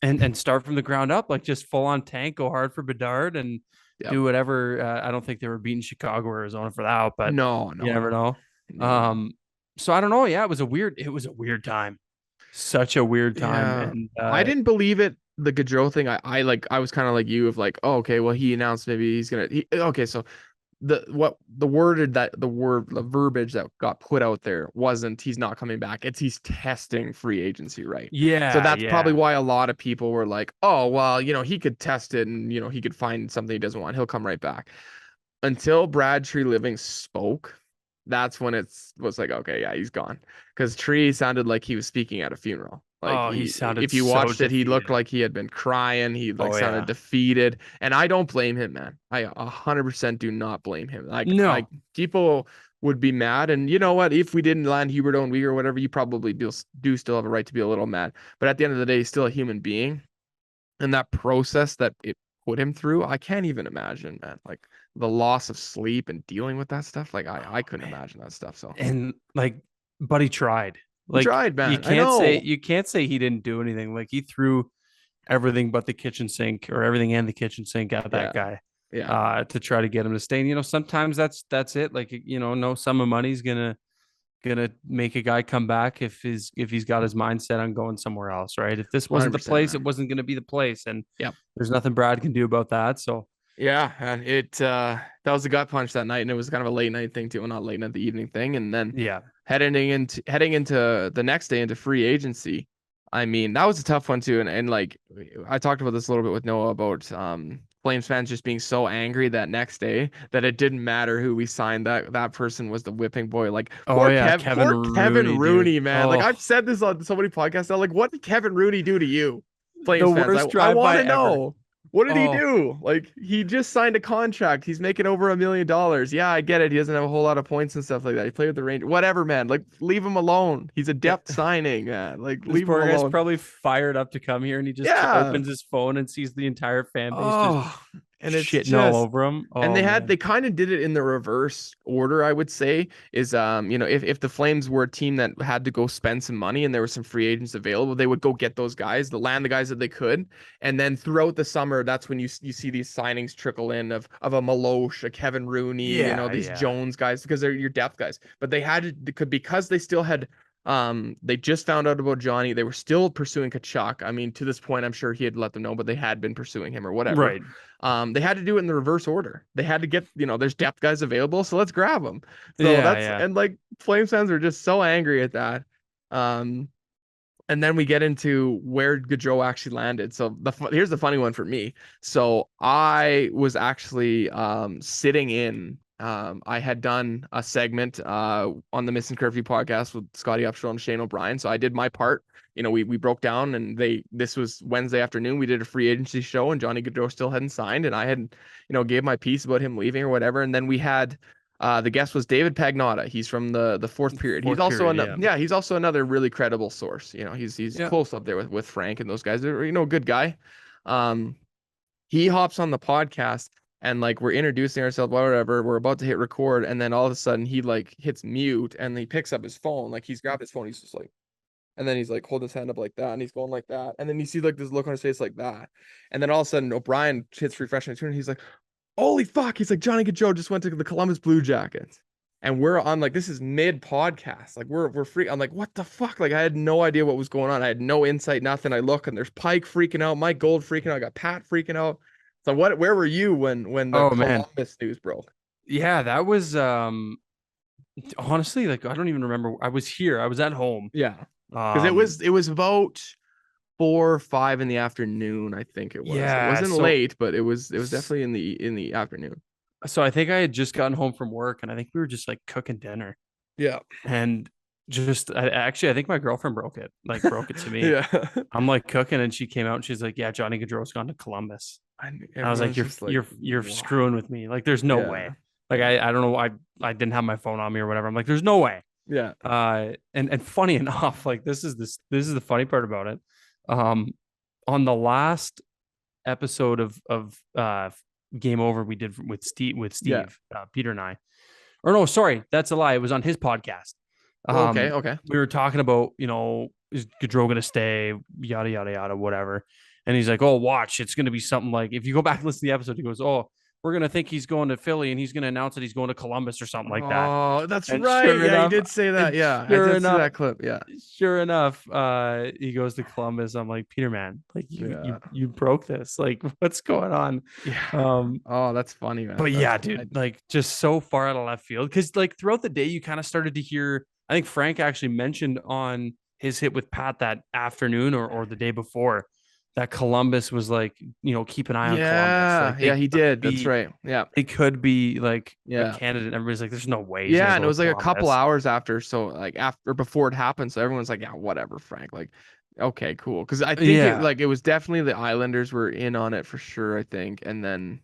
Speaker 2: and start from the ground up, like just full on tank, go hard for Bedard and
Speaker 1: Yep.
Speaker 2: do whatever. I don't think they were beating Chicago or Arizona for that, but
Speaker 1: No,
Speaker 2: you
Speaker 1: no,
Speaker 2: never
Speaker 1: no.
Speaker 2: know.
Speaker 1: No.
Speaker 2: So I don't know. Yeah, it was a weird time. Such a weird time.
Speaker 1: Yeah.
Speaker 2: And
Speaker 1: I didn't believe it. The Gaudreau thing. I was kind of like you, of like, oh, okay, well, he announced maybe he's gonna. Okay, so the verbiage that got put out there wasn't he's not coming back. It's he's testing free agency, right? So
Speaker 2: yeah,
Speaker 1: that's probably
Speaker 2: yeah.
Speaker 1: why a lot of people were like, oh, well, he could test it, and he could find something he doesn't want. He'll come right back. Until Brad Tree Living spoke, that's when it was like, okay, yeah, he's gone. Because Tree sounded like he was speaking at a funeral. Like,
Speaker 2: Oh, he sounded
Speaker 1: if you
Speaker 2: so
Speaker 1: watched it, he looked
Speaker 2: defeated.
Speaker 1: like he had been crying. He like
Speaker 2: Oh
Speaker 1: sounded
Speaker 2: yeah.
Speaker 1: defeated, and I don't blame him, man. I 100% do not blame him. Like
Speaker 2: No.
Speaker 1: people would be mad, and you know what? If we didn't land Huberdeau and Weir or whatever, you probably do still have a right to be a little mad. But at the end of the day, he's still a human being, and that process that it put him through, I can't even imagine, man. Like the loss of sleep and dealing with that stuff. Like I
Speaker 2: Oh,
Speaker 1: couldn't
Speaker 2: man.
Speaker 1: imagine that stuff. So
Speaker 2: And like, but he tried.
Speaker 1: he
Speaker 2: Like
Speaker 1: tried, man. I know.
Speaker 2: you can't say he didn't do anything. Like he threw everything but the kitchen sink or everything and the kitchen sink at that
Speaker 1: Yeah.
Speaker 2: guy.
Speaker 1: Yeah,
Speaker 2: to try to get him to stay. And, sometimes that's it. Like, no sum of money's gonna make a guy come back if he's got his mindset on going somewhere else, right? If this wasn't the
Speaker 1: 100%,
Speaker 2: place, it
Speaker 1: man.
Speaker 2: wasn't gonna be the place, and
Speaker 1: Yep.
Speaker 2: there's nothing Brad can do about that. So
Speaker 1: Yeah, and that was a gut punch that night, and it was kind of a late night thing too, well, not late night, the evening thing, and then
Speaker 2: yeah.
Speaker 1: heading into the next day into free agency. I mean, that was a tough one too, and like I talked about this a little bit with Noah about Flames fans just being so angry that next day that it didn't matter who we signed, that person was the whipping boy. Like
Speaker 2: Oh yeah, Kevin
Speaker 1: poor Kevin
Speaker 2: Rooney, dude.
Speaker 1: Rooney, man. Like
Speaker 2: Oh,
Speaker 1: I've said this on so many podcasts now. Like, what did Kevin Rooney do to you,
Speaker 2: the
Speaker 1: Flames fans? I
Speaker 2: worst
Speaker 1: I
Speaker 2: drive
Speaker 1: want
Speaker 2: by
Speaker 1: to
Speaker 2: ever.
Speaker 1: know. What did he
Speaker 2: Oh,
Speaker 1: do? Like, he just signed a contract. He's making over $1 million. Yeah, I get it. He doesn't have a whole lot of points and stuff like that. He played with the Rangers. Whatever, man. Like, leave him alone. He's a
Speaker 2: yeah.
Speaker 1: depth signing, man. Like,
Speaker 2: This
Speaker 1: leave him
Speaker 2: poor guy's
Speaker 1: alone.
Speaker 2: probably fired up to come here, and he just
Speaker 1: Yeah.
Speaker 2: opens his phone and sees the entire fan base just
Speaker 1: Oh, and it's
Speaker 2: shitting all
Speaker 1: just
Speaker 2: over him.
Speaker 1: and
Speaker 2: Oh
Speaker 1: they
Speaker 2: man.
Speaker 1: kind of did it in the reverse order, I would say, is if the Flames were a team that had to go spend some money and there were some free agents available, they would go get those guys, land the guys that they could, and then throughout the summer, that's when you see these signings trickle in of a Maloche, a Kevin Rooney,
Speaker 2: Yeah,
Speaker 1: these
Speaker 2: yeah.
Speaker 1: Jones guys because they're your depth guys. But they had to because they still had they just found out about Johnny. They were still pursuing Kachuk. I mean, to this point, I'm sure he had let them know, but they had been pursuing him or whatever.
Speaker 2: Right.
Speaker 1: They had to do it in the reverse order. They had to get, there's depth guys available, so let's grab them. So
Speaker 2: Yeah,
Speaker 1: that's
Speaker 2: yeah.
Speaker 1: and like Flames fans were just so angry at that. Um, and then we get into where Gaudreau actually landed. So here's the funny one for me. So I was actually sitting in. I had done a segment on the Missing Curfew podcast with Scotty Upshall and Shane O'Brien. So I did my part. We broke down, and this was Wednesday afternoon. We did a free agency show, and Johnny Gaudreau still hadn't signed, and I had gave my piece about him leaving or whatever. And then we had the guest was David Pagnotta. He's from the fourth period. He's
Speaker 2: Fourth
Speaker 1: also
Speaker 2: period, yeah.
Speaker 1: he's also another really credible source. He's
Speaker 2: Yeah.
Speaker 1: close up there with Frank and those guys. They're good guy. Um, he hops on the podcast, and like we're introducing ourselves, whatever. We're about to hit record, and then all of a sudden he like hits mute, and he picks up his phone. Like he's grabbed his phone. He's just like, and then he's like holding his hand up like that, and he's going like that, and then you see like this look on his face like that, and then all of a sudden O'Brien hits refresh on the and he's like, holy fuck. He's like, Johnny Gaudreau just went to the Columbus Blue Jackets. And we're on like, this is mid podcast. Like we're free. I'm like, what the fuck? Like I had no idea what was going on. I had no insight, nothing. I look and there's Pike freaking out, Mike Gold freaking out. I got Pat freaking out. So where were you when the
Speaker 2: Oh man.
Speaker 1: Columbus news broke?
Speaker 2: Yeah, that was honestly, like, I don't even remember. I was here. I was at home.
Speaker 1: Yeah. Because
Speaker 2: Um
Speaker 1: it was about 4 or 5 in the afternoon, I think it was. It
Speaker 2: yeah,
Speaker 1: wasn't
Speaker 2: so
Speaker 1: late, but it was definitely in the afternoon.
Speaker 2: so I think I had just gotten home from work, and I think we were just like cooking dinner,
Speaker 1: Yeah.
Speaker 2: and I think my girlfriend broke it to me.
Speaker 1: Yeah.
Speaker 2: I'm like cooking, and she came out and she's like, "Yeah, Johnny Gaudreau's gone to Columbus." And I was like,
Speaker 1: Everyone's just like,
Speaker 2: you're
Speaker 1: what?
Speaker 2: screwing with me. Like, there's no
Speaker 1: Yeah.
Speaker 2: way." Like, I don't know. I didn't have my phone on me or whatever. I'm like, there's no way.
Speaker 1: Yeah.
Speaker 2: And funny enough, like, this is the funny part about it. On the last episode of Game Over we did with
Speaker 1: Yeah.
Speaker 2: Steve, Peter and I, or no, sorry, that's a lie. It was on his podcast.
Speaker 1: Okay. Okay.
Speaker 2: We were talking about, is Gaudreau gonna stay, yada yada yada, whatever. And he's like, "Oh, watch, it's gonna be something like, if you go back and listen to the episode, he goes, oh, we're gonna think he's going to Philly, and he's gonna announce that he's going to Columbus or something like that."
Speaker 1: Oh, that's
Speaker 2: And
Speaker 1: right.
Speaker 2: sure
Speaker 1: Yeah, you
Speaker 2: enough,
Speaker 1: did say that.
Speaker 2: and
Speaker 1: Yeah, I
Speaker 2: sure
Speaker 1: did see
Speaker 2: enough,
Speaker 1: that clip. Yeah.
Speaker 2: sure enough, he goes to Columbus. I'm like, Peter, man, like, you
Speaker 1: Yeah.
Speaker 2: you you broke this. Like, what's going on?
Speaker 1: Yeah.
Speaker 2: Um,
Speaker 1: Oh, that's funny, man.
Speaker 2: but
Speaker 1: That's
Speaker 2: yeah, dude, like, just so far out of left field. Because like throughout the day, you kind of started to hear. I think Frank actually mentioned on his hit with Pat that afternoon or the day before that Columbus was like, keep an eye on Columbus.
Speaker 1: yeah.
Speaker 2: Like,
Speaker 1: Yeah, he did. That's right. Yeah.
Speaker 2: they could be like a
Speaker 1: Yeah.
Speaker 2: candidate. Everybody's like, there's no way he's
Speaker 1: Yeah,
Speaker 2: gonna
Speaker 1: and
Speaker 2: go
Speaker 1: it
Speaker 2: to
Speaker 1: was like a couple
Speaker 2: Columbus.
Speaker 1: hours after, so like after before it happened, so everyone's like, yeah, whatever, Frank. Like, okay, cool. Because I think
Speaker 2: Yeah,
Speaker 1: it was definitely the Islanders were in on it for sure, I think, and then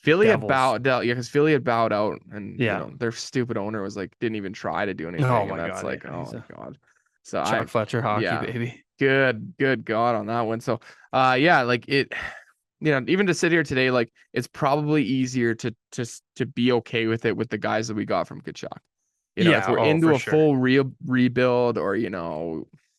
Speaker 1: Philly had
Speaker 2: Devils.
Speaker 1: bowed out. Yeah, because Philly had bowed out, and
Speaker 2: Yeah.
Speaker 1: their stupid owner was like didn't even try to do
Speaker 2: Oh
Speaker 1: anything, and
Speaker 2: my
Speaker 1: that's
Speaker 2: god.
Speaker 1: like,
Speaker 2: Yeah.
Speaker 1: oh
Speaker 2: He's
Speaker 1: my
Speaker 2: a
Speaker 1: god. So
Speaker 2: Chuck Fletcher hockey
Speaker 1: yeah,
Speaker 2: baby.
Speaker 1: good God on that one. So, yeah, like it, even to sit here today, like it's probably easier to just to be okay with it with the guys that we got from Kachuk. If
Speaker 2: Yeah.
Speaker 1: we're
Speaker 2: Oh,
Speaker 1: into
Speaker 2: for
Speaker 1: a
Speaker 2: sure.
Speaker 1: full real rebuild or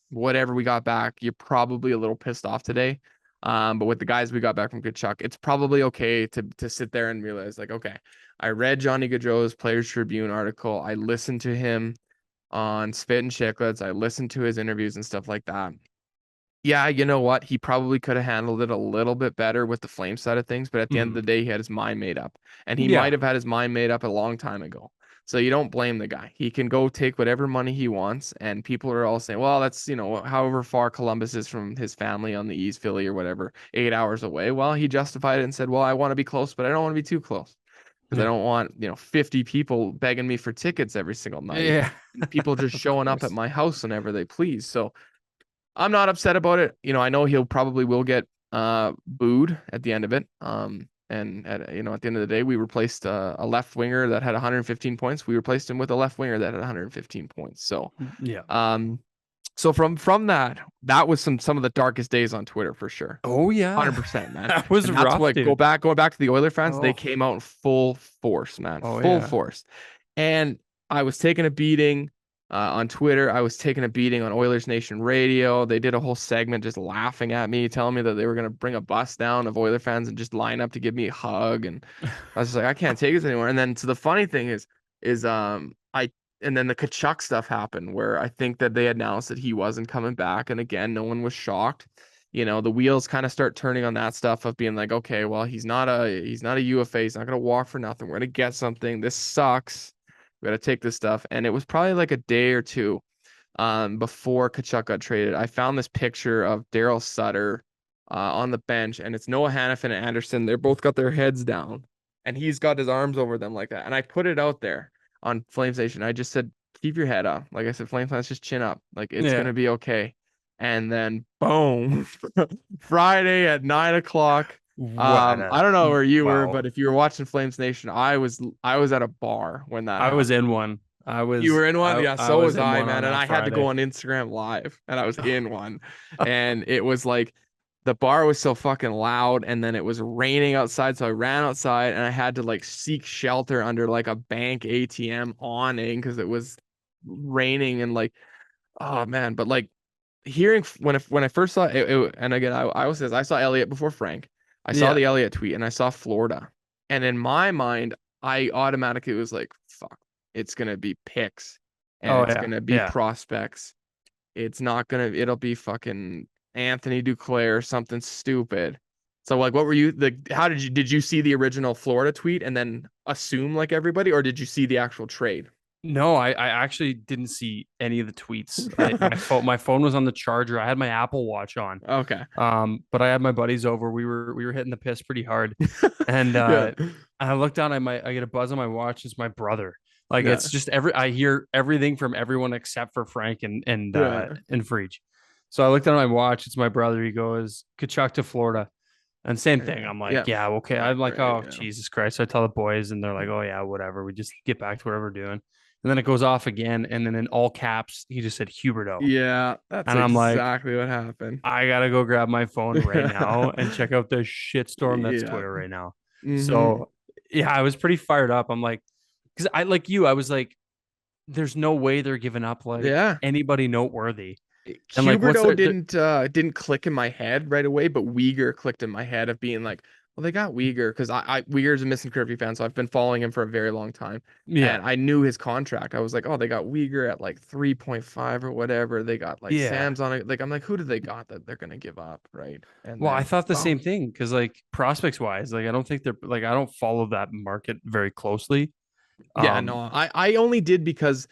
Speaker 1: whatever we got back, you're probably a little pissed off today. But with the guys we got back from Kachuk, it's probably okay to sit there and realize like, okay, I read Johnny Gaudreau's Players Tribune article. I listened to him on Spit and Chicklets. I listened to his interviews and stuff like that. Yeah, you know what? He probably could have handled it a little bit better with the flame side of things, but at the end of
Speaker 2: Mhm.
Speaker 1: the day, he had his mind made up. And he might
Speaker 2: Yeah.
Speaker 1: have had his mind made up a long time ago. So you don't blame the guy. He can go take whatever money he wants, and people are all saying, well, that's, however far Columbus is from his family on the East Philly or whatever, 8 hours away. Well, he justified it and said, well, I want to be close, but I don't want to be too close because I
Speaker 2: Yeah.
Speaker 1: don't want, 50 people begging me for tickets every single night.
Speaker 2: Yeah.
Speaker 1: People just
Speaker 2: Of
Speaker 1: showing up at
Speaker 2: course.
Speaker 1: my house whenever they please. So I'm not upset about it. I know he'll probably will get booed at the end of it. And at the end of the day, we replaced a left winger that had 115 points. We replaced him with a left winger that had 115 points. So
Speaker 2: Yeah.
Speaker 1: um so from that was some of the darkest days on Twitter for sure.
Speaker 2: Oh yeah.
Speaker 1: 100%, man.
Speaker 2: That was
Speaker 1: And that's
Speaker 2: rough,
Speaker 1: what
Speaker 2: dude.
Speaker 1: going back to the Oiler fans, they
Speaker 2: Oh.
Speaker 1: came out in full force, man.
Speaker 2: Oh
Speaker 1: Full
Speaker 2: yeah.
Speaker 1: force. And I was taking a beating on Twitter. I was taking a beating on Oilers Nation Radio. They did a whole segment just laughing at me, telling me that they were going to bring a bus down of Oiler fans and just line up to give me a hug. And I was just like, I can't take this anymore. And then so the funny thing is I and then the Kachuk stuff happened where I think that they announced that he wasn't coming back. And again, no one was shocked. The wheels kind of start turning on that stuff of being like, okay, well, he's not a UFA. He's not gonna walk for nothing. We're gonna get something. This sucks. We gotta take this stuff. And it was probably like a day or two before Kachuk got traded. I found this picture of Daryl Sutter on the bench, and it's Noah Hannafin and Anderson. They're both got their heads down, and he's got his arms over them like that. And I put it out there on FlamesNation. I just said, keep your head up. Like I said, Flames fans, just chin up. Like it's
Speaker 2: Yeah.
Speaker 1: gonna be okay. And then boom, Friday at 9 o'clock.
Speaker 2: What
Speaker 1: I don't know where you were,
Speaker 2: wow.
Speaker 1: but if you were watching Flames Nation, I was at a bar when that
Speaker 2: I was
Speaker 1: happened.
Speaker 2: in one.
Speaker 1: You were in one? Yeah,
Speaker 2: I
Speaker 1: so
Speaker 2: was
Speaker 1: was
Speaker 2: in
Speaker 1: I,
Speaker 2: one
Speaker 1: man.
Speaker 2: on
Speaker 1: And
Speaker 2: that
Speaker 1: I had to go
Speaker 2: Friday.
Speaker 1: on Instagram Live, and I was in one. And it was like the bar was so fucking loud, and then it was raining outside, so I ran outside and I had to like seek shelter under like a bank ATM awning because it was raining and like, oh man. But like hearing when I first saw it, and again, I was I saw Elliott before Frank. I saw
Speaker 2: Yeah.
Speaker 1: the Elliott tweet and I saw Florida. And in my mind, I automatically was like, fuck, it's gonna be picks and
Speaker 2: Oh
Speaker 1: it's
Speaker 2: yeah.
Speaker 1: gonna be
Speaker 2: Yeah.
Speaker 1: prospects. It'll be fucking Anthony Duclair, something stupid. So like what were you how did you see the original Florida tweet and then assume like everybody, or did you see the actual trade?
Speaker 2: No, I actually didn't see any of the tweets. My phone was on the charger. I had my Apple Watch on.
Speaker 1: Okay.
Speaker 2: But I had my buddies over. We were hitting the piss pretty hard. And
Speaker 1: Yeah.
Speaker 2: I look down, I get a buzz on my watch. It's my brother. Like
Speaker 1: Yeah.
Speaker 2: it's just I hear everything from everyone except for Frank
Speaker 1: Yeah.
Speaker 2: and Freach. So I looked down at my watch. It's my brother. He goes, Kachuk to Florida. And same thing. I'm
Speaker 1: Yeah.
Speaker 2: like, yeah, okay. I'm like,
Speaker 1: Right.
Speaker 2: oh
Speaker 1: Yeah.
Speaker 2: Jesus Christ. So I tell the boys and they're like, oh yeah, whatever. We just get back to whatever we're doing. And then it goes off again. And then in all caps, he just said Huberdeau.
Speaker 1: Yeah, that's
Speaker 2: And I'm like,
Speaker 1: exactly what happened.
Speaker 2: I gotta go grab my phone right now and check out the shitstorm that's
Speaker 1: Yeah.
Speaker 2: Twitter right now.
Speaker 1: Mm-hmm.
Speaker 2: So yeah, I was pretty fired up. I'm like, because I like you, I was like, there's no way they're giving up like
Speaker 1: Yeah.
Speaker 2: anybody noteworthy. And like, what's
Speaker 1: Huberdeau
Speaker 2: their
Speaker 1: didn't click in my head right away, but Uyghur clicked in my head of being like, well, they got Uyghur because I Uyghur's a missing curfew fan, so I've been following him for a very long time.
Speaker 2: yeah,
Speaker 1: And I knew his contract. I was like, oh, they got Uyghur at like 3.5 or whatever. They got like
Speaker 2: yeah.
Speaker 1: Sam's on it. Like I'm like, who do they got that they're gonna give up, right? And
Speaker 2: Well, I
Speaker 1: then
Speaker 2: thought the
Speaker 1: oh
Speaker 2: same thing because like prospects wise, like I don't think they're like I don't follow that market very closely.
Speaker 1: yeah, no, I only did because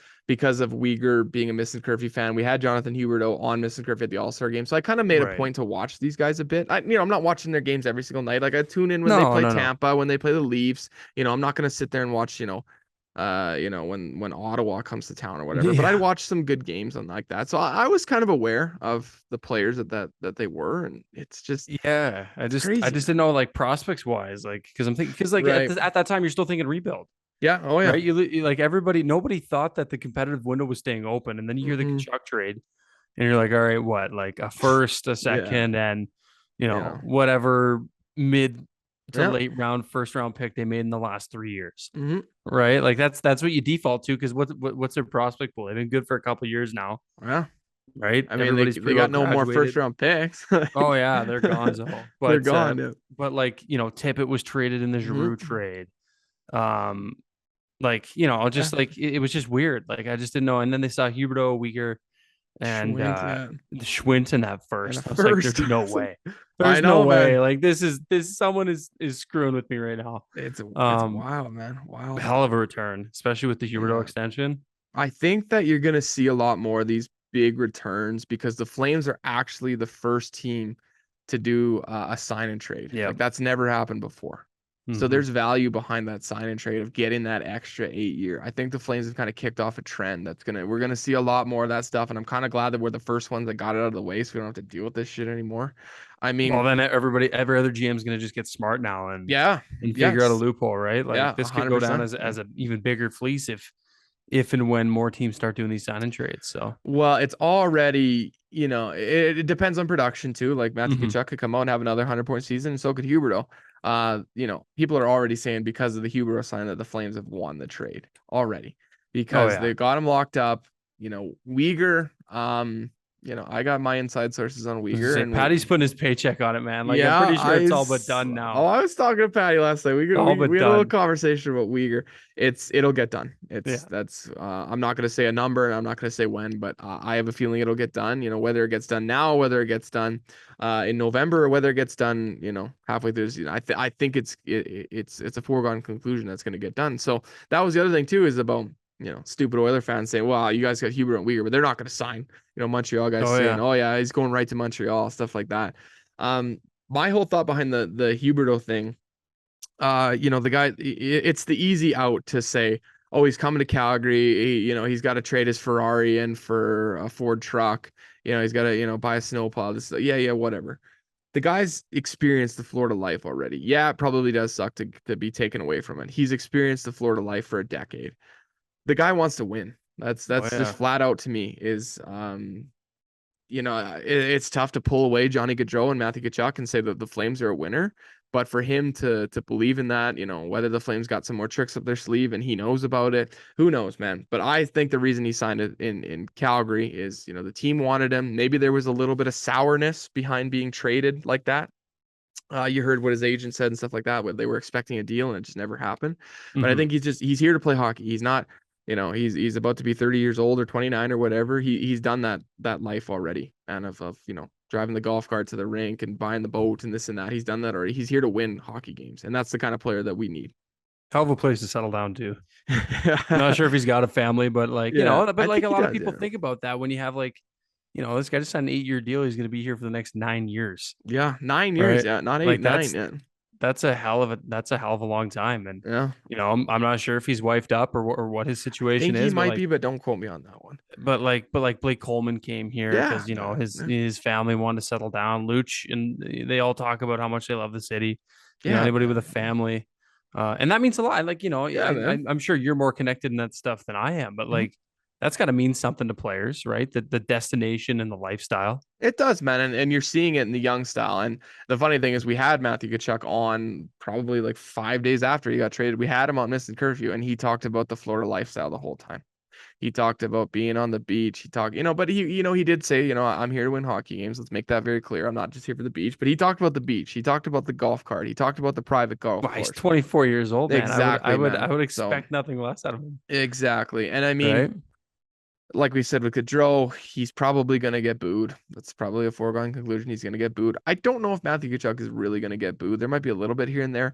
Speaker 1: of Uyghur being a Missing Curfew fan. We had Jonathan Huberdeau on Missing Curfew at the All-Star game. So I kind of made a
Speaker 2: Right.
Speaker 1: point to watch these guys a bit. I'm not watching their games every single night. Like I tune in when they
Speaker 2: No,
Speaker 1: play
Speaker 2: no, no.
Speaker 1: Tampa, when they play the Leafs. I'm not gonna sit there and watch, when Ottawa comes to town or whatever. But I
Speaker 2: Yeah.
Speaker 1: watched some good games on like that. So I was kind of aware of the players that they were, and it's just
Speaker 2: Yeah. I
Speaker 1: crazy,
Speaker 2: just
Speaker 1: man.
Speaker 2: didn't know like prospects wise, like because I'm thinking because like
Speaker 1: Right.
Speaker 2: at that time you're still thinking rebuild.
Speaker 1: Yeah. Oh yeah.
Speaker 2: Right? Like nobody thought that the competitive window was staying open, and then you hear the
Speaker 1: Hmm.
Speaker 2: Kachuk trade, and you're like, all right, what? Like a first, a
Speaker 1: Yeah.
Speaker 2: second, and
Speaker 1: Yeah.
Speaker 2: whatever mid to
Speaker 1: Yeah.
Speaker 2: late round, first round pick they made in the last 3 years,
Speaker 1: Hmm.
Speaker 2: right? Like that's what you default to because what's their prospect pool? They've been good for a couple years now.
Speaker 1: Yeah.
Speaker 2: right?
Speaker 1: I mean,
Speaker 2: Everybody's
Speaker 1: they
Speaker 2: pretty well
Speaker 1: got no more first
Speaker 2: graduated.
Speaker 1: round picks.
Speaker 2: Oh yeah, they're gonzo.
Speaker 1: They're gone. Yeah.
Speaker 2: But like, Tippett was traded in the Giroux
Speaker 1: Mhm.
Speaker 2: trade. Um, like,
Speaker 1: Yeah.
Speaker 2: just like it was just weird. Like I just didn't know. And then they saw Huberdeau, Uyghur, and
Speaker 1: Schwint, yeah.
Speaker 2: the Schwint in that
Speaker 1: And a
Speaker 2: first. I was like,
Speaker 1: first.
Speaker 2: there's no way.
Speaker 1: I
Speaker 2: There's no
Speaker 1: know,
Speaker 2: way.
Speaker 1: man.
Speaker 2: Like this someone is screwing with me right now.
Speaker 1: It's
Speaker 2: Um,
Speaker 1: wild, man. Wild.
Speaker 2: hell of a return, especially with the Huberdeau
Speaker 1: Yeah.
Speaker 2: extension.
Speaker 1: I think that you're gonna see a lot more of these big returns because the Flames are actually the first team to do a sign and trade.
Speaker 2: Yeah.
Speaker 1: Like that's never happened before. So
Speaker 2: Hmm.
Speaker 1: there's value behind that sign and trade of getting that extra 8 year. I think the Flames have kind of kicked off a trend we're gonna see a lot more of that stuff, and I'm kind of glad that we're the first ones that got it out of the way, so we don't have to deal with this shit anymore. I
Speaker 2: Well,
Speaker 1: mean,
Speaker 2: then every other GM is going to just get smart now
Speaker 1: yeah,
Speaker 2: and figure out a
Speaker 1: yes,
Speaker 2: loophole, right?
Speaker 1: yeah,
Speaker 2: Like this could go down
Speaker 1: 100%.
Speaker 2: as an even bigger fleece if and when more teams start doing these sign and trades. So,
Speaker 1: Well, it's already, it depends on production too. Like Matthew
Speaker 2: hmm.
Speaker 1: Tkachuk could come out and have another 100-point season, and so could Huberdeau. People are already saying because of the Huberdeau sign that the Flames have won the trade already
Speaker 2: Oh
Speaker 1: because
Speaker 2: yeah,
Speaker 1: they got him locked up. Uyghur, I got my inside sources on
Speaker 2: I was gonna
Speaker 1: Uyghur,
Speaker 2: say
Speaker 1: and
Speaker 2: Patty's putting his paycheck on it, man. Like I'm
Speaker 1: yeah,
Speaker 2: pretty sure it's all but done
Speaker 1: oh,
Speaker 2: now.
Speaker 1: I was talking to Patty last night.
Speaker 2: It's all
Speaker 1: We
Speaker 2: but
Speaker 1: had a little
Speaker 2: done.
Speaker 1: conversation about Uyghur. It'll get done.
Speaker 2: Yeah.
Speaker 1: I'm not gonna say a number and I'm not gonna say when, but I have a feeling it'll get done. Whether it gets done now, whether it gets done in November, or whether it gets done, halfway through the season. I think it's a foregone conclusion that's gonna get done. So that was the other thing too, is about stupid Oiler fans saying, "Well, you guys got Huber and Uyghur, but they're not gonna sign." Montreal guys
Speaker 2: Oh
Speaker 1: saying,
Speaker 2: yeah.
Speaker 1: "Oh yeah, he's going right to Montreal," stuff like that. Um, my whole thought behind the Huberto thing, the guy, it's the easy out to say, oh, he's coming to Calgary. He's got to trade his Ferrari in for a Ford truck. He's got to, buy a snowplow. Yeah, whatever. The guy's experienced the Florida life already. Yeah, it probably does suck to be taken away from it. He's experienced the Florida life for a decade. The guy wants to win.
Speaker 2: Oh
Speaker 1: That's just
Speaker 2: yeah.
Speaker 1: flat out to me is it's tough to pull away Johnny Gaudreau and Matthew Tkachuk and say that the Flames are a winner. But for him to believe in that, whether the Flames got some more tricks up their sleeve and he knows about it, who knows, man. But I think the reason he signed it in Calgary is, the team wanted him. Maybe there was a little bit of sourness behind being traded like that. You heard what his agent said and stuff like that, where they were expecting a deal and it just never happened. But I
Speaker 2: Hmm.
Speaker 1: think he's here to play hockey. He's not, he's about to be 30 years old or 29 or whatever. He's done that life already, and of driving the golf cart to the rink and buying the boat and this and that. He's done that already. He's here to win hockey games, and that's the kind of player that we need.
Speaker 2: Hell of a place to settle down to. Not sure if he's got a family, but like,
Speaker 1: Yeah,
Speaker 2: but
Speaker 1: I
Speaker 2: like
Speaker 1: think
Speaker 2: a
Speaker 1: he
Speaker 2: lot of
Speaker 1: does.
Speaker 2: people
Speaker 1: Yeah,
Speaker 2: think about that when you have like, this guy just signed an 8-year deal. He's going to be here for the next 9 years,
Speaker 1: yeah, 9 years.
Speaker 2: right?
Speaker 1: Yeah, not eight,
Speaker 2: Like
Speaker 1: nine. Yeah,
Speaker 2: that's a hell of a long time. And,
Speaker 1: yeah.
Speaker 2: I'm not sure if he's wifed up or what his
Speaker 1: I
Speaker 2: situation
Speaker 1: think he
Speaker 2: is,
Speaker 1: might be, but don't quote me on that one.
Speaker 2: but like Blake Coleman came here
Speaker 1: Yeah,
Speaker 2: because,
Speaker 1: yeah, yeah.
Speaker 2: his family wanted to settle down. Luch, and they all talk about how much they love the city.
Speaker 1: Yeah,
Speaker 2: Anybody with a
Speaker 1: man.
Speaker 2: family. And that means a lot. Like,
Speaker 1: Yeah, man.
Speaker 2: I'm sure you're more connected in that stuff than I am, but
Speaker 1: Mhm.
Speaker 2: like that's got to mean something to players, right? The destination and the lifestyle.
Speaker 1: It does, man, and you're seeing it in the young style. And the funny thing is, we had Matthew Tkachuk on probably like 5 days after he got traded. We had him on Missing Curfew, and he talked about the Florida lifestyle the whole time. He talked about being on the beach. He talked, but he did say, I'm here to win hockey games. Let's make that very clear. I'm not just here for the beach. But he talked about the beach. He talked about the golf cart. He talked about the private golf
Speaker 2: Wow, he's
Speaker 1: course.
Speaker 2: 24 years old, man.
Speaker 1: Exactly,
Speaker 2: I
Speaker 1: man.
Speaker 2: would
Speaker 1: So
Speaker 2: expect nothing less out of him,
Speaker 1: exactly, and I mean,
Speaker 2: right?
Speaker 1: like we said with Gaudreau, he's probably going to get booed. That's probably a foregone conclusion. He's going to get booed. I don't know if Matthew Tkachuk is really going to get booed. There might be a little bit here and there.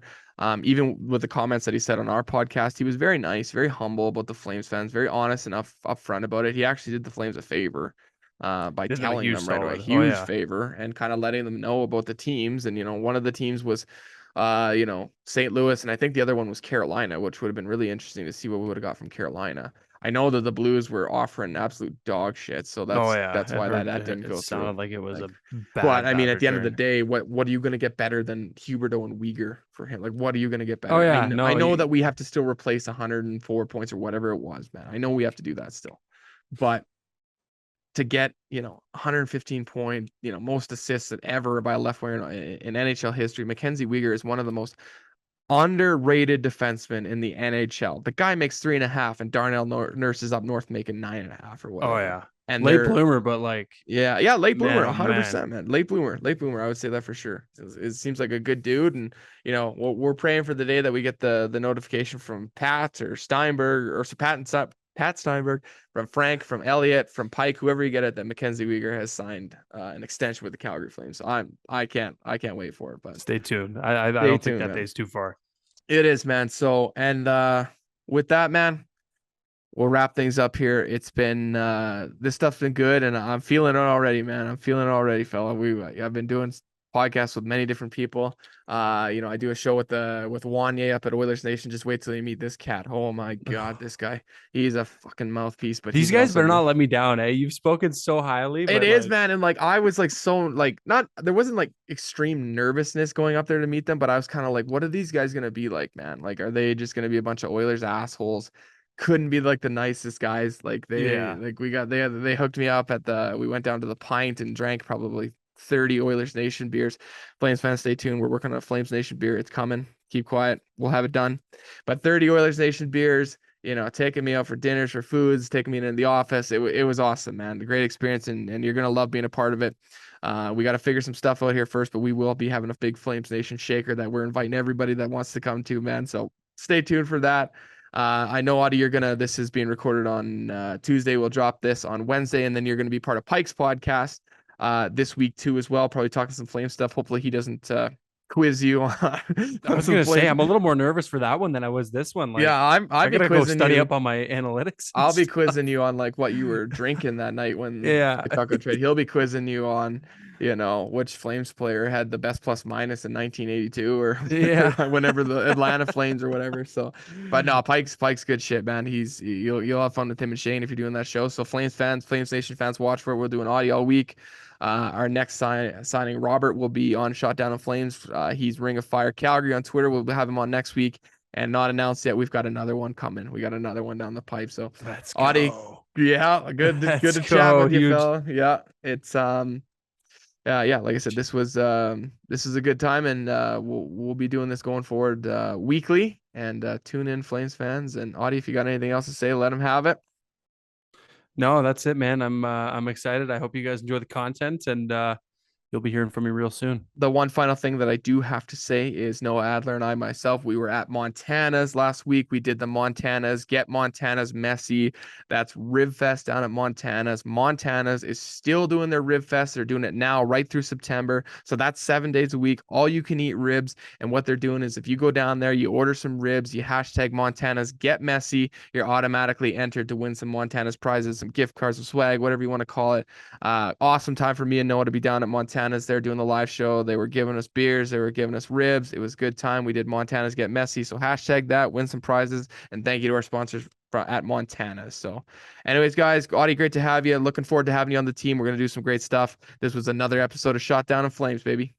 Speaker 1: Even with the comments that he said on our podcast, he was very nice, very humble about the Flames fans, very honest and upfront about it. He actually did the Flames a favor by
Speaker 2: Did them a
Speaker 1: telling
Speaker 2: huge
Speaker 1: them right away,
Speaker 2: solid. Oh
Speaker 1: huge
Speaker 2: yeah.
Speaker 1: favor, and kind of letting them know about the teams. And one of the teams was St. Louis, and I think the other one was Carolina, which would have been really interesting to see what we would have got from Carolina. I know that the Blues were offering absolute dog shit, so
Speaker 2: Oh
Speaker 1: that's
Speaker 2: yeah. I
Speaker 1: why
Speaker 2: heard
Speaker 1: that didn't
Speaker 2: it
Speaker 1: go through.
Speaker 2: sounded like it was a
Speaker 1: Like, but I mean,
Speaker 2: bad
Speaker 1: at the end of the
Speaker 2: return.
Speaker 1: day, what are you going to get better than Huberdeau and Uyghur for him? Like, what are you going to get
Speaker 2: Oh
Speaker 1: better?
Speaker 2: yeah.
Speaker 1: I
Speaker 2: No,
Speaker 1: know that we have to still replace 104 points or whatever it was, man. I know we have to do that still, but to get 115 point, most assists ever by a left winger in NHL history, Mackenzie Weegar is one of the most underrated defenseman in the NHL. The guy makes 3.5, and Darnell Nurse is up north making 9.5 or
Speaker 2: oh
Speaker 1: whatever.
Speaker 2: yeah.
Speaker 1: and
Speaker 2: Late
Speaker 1: they're
Speaker 2: bloomer, but like,
Speaker 1: yeah, late bloomer,
Speaker 2: man, oh man.
Speaker 1: 100%, man. Late bloomer. I would say that for sure. It seems like a good dude, and we're praying for the day that we get the notification from Pat or Steinberg or so Pat Steinberg, from Frank, from Elliott, from Pike, whoever you get it, that Mackenzie Weegar has signed an extension with the Calgary Flames. So I can't wait for it, but
Speaker 2: Stay tuned. I
Speaker 1: stay
Speaker 2: don't think
Speaker 1: tuned,
Speaker 2: that
Speaker 1: man.
Speaker 2: day's too far.
Speaker 1: It is, man. So and with that, man, we'll wrap things up here. It's been this stuff's been good, and I'm feeling it already, man. I'm feeling it already, fella. I've been doing podcasts with many different people. I do a show with Wanye up at Oilers Nation. Just wait till you meet this cat. Oh my God, this guy. He's a fucking mouthpiece, but
Speaker 2: These
Speaker 1: he's
Speaker 2: guys
Speaker 1: also
Speaker 2: better not
Speaker 1: good.
Speaker 2: let me down, eh? You've spoken so highly,
Speaker 1: It
Speaker 2: but
Speaker 1: is,
Speaker 2: like,
Speaker 1: man, and like I was like so like not there wasn't like extreme nervousness going up there to meet them, but I was kind of like, what are these guys gonna be like, man? Like, are they just gonna be a bunch of Oilers assholes? Couldn't be like the nicest guys. Like
Speaker 2: yeah.
Speaker 1: they hooked me up at we went down to the Pint and drank probably 30 Oilers Nation beers. Flames fans, stay tuned. We're working on a Flames Nation beer. It's coming. Keep quiet. We'll have it done. But 30 Oilers Nation beers, taking me out for dinners, for foods, taking me into the office. It was awesome, man. A great experience, and you're going to love being a part of it. We got to figure some stuff out here first, but we will be having a big Flames Nation shaker that we're inviting everybody that wants to come to, man. So stay tuned for that. I know, Auddie, this is being recorded on Tuesday. We'll drop this on Wednesday, and then you're going to be part of Pike's podcast this week too as well. Probably talking some Flame stuff. Hopefully he doesn't quiz you on,
Speaker 2: I
Speaker 1: on
Speaker 2: was
Speaker 1: some
Speaker 2: gonna say
Speaker 1: Flame.
Speaker 2: I'm a little more nervous for that one than I was this one. Like,
Speaker 1: Yeah, I'd
Speaker 2: I
Speaker 1: be
Speaker 2: gotta go
Speaker 1: quizzing
Speaker 2: study
Speaker 1: you.
Speaker 2: up on my analytics and
Speaker 1: I'll be
Speaker 2: stuff.
Speaker 1: quizzing you on like what you were drinking that night when
Speaker 2: Yeah.
Speaker 1: the Tucker trade. He'll be quizzing you on, which Flames player had the best plus minus in 1982 or
Speaker 2: Yeah.
Speaker 1: whenever the Atlanta Flames or whatever. So, but no, Pike's good shit, man. You'll have fun with him and Shane if you're doing that show. So Flames fans, Flames Nation fans, watch for it. We're doing audio all week. Our next signing, Robert, will be on Shot Down in Flames. He's Ring of Fire Calgary on Twitter. We'll have him on next week. And not announced yet. We've got another one coming. We got another one down the pipe. So,
Speaker 2: Let's
Speaker 1: Auddie,
Speaker 2: go.
Speaker 1: yeah, good
Speaker 2: Let's
Speaker 1: to chat
Speaker 2: go.
Speaker 1: with you,
Speaker 2: Huge.
Speaker 1: fella. Yeah, it's yeah, like I said, this is a good time, and we'll be doing this going forward weekly. And tune in, Flames fans. And Auddie, if you got anything else to say, let him have it.
Speaker 2: No, that's it, man. I'm excited. I hope you guys enjoy the content, and you'll be hearing from me real soon.
Speaker 1: The one final thing that I do have to say is Noah Adler and I myself, we were at Montana's last week. We did the Montana's Get Montana's Messy. That's Rib Fest down at Montana's. Montana's is still doing their Rib Fest. They're doing it now right through September. So that's 7 days a week, all you can eat ribs. And what they're doing is if you go down there, you order some ribs, you hashtag Montana's Get Messy, you're automatically entered to win some Montana's prizes, some gift cards, some swag, whatever you want to call it. Awesome time for me and Noah to be down at Montana's. They're doing the live show. They were giving us beers. They were giving us ribs. It was a good time. We did Montana's Get Messy. So hashtag that, win some prizes. And thank you to our sponsors at Montana's. So anyways, guys, Auddie, great to have you. Looking forward to having you on the team. We're going to do some great stuff. This was another episode of Shot Down in Flames, baby.